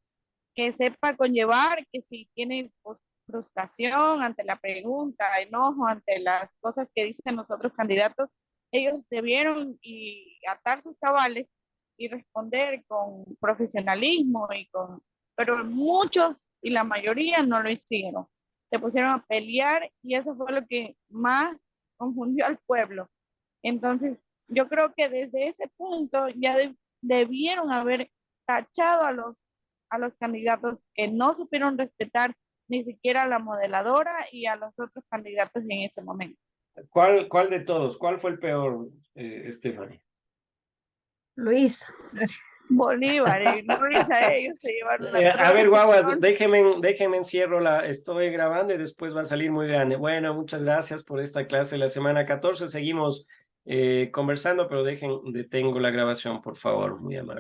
que sepa conllevar que si tiene pues, frustración ante la pregunta, enojo ante las cosas que dicen los otros candidatos, ellos debieron y atar sus cabales y responder con profesionalismo pero muchos y la mayoría no lo hicieron. Se pusieron a pelear y eso fue lo que más confundió al pueblo. Entonces, yo creo que desde ese punto ya debieron haber tachado a los candidatos que no supieron respetar ni siquiera a la modeladora y a los otros candidatos en ese momento. ¿Cuál de todos? ¿Cuál fue el peor, Stephanie? Luis. Bolívar y Luis a ellos se llevaron la A ver, guaguas, producción. déjenme encierro estoy grabando y después va a salir muy grande. Bueno, muchas gracias por esta clase de la semana 14. Seguimos conversando, pero detengo la grabación, por favor, muy amable.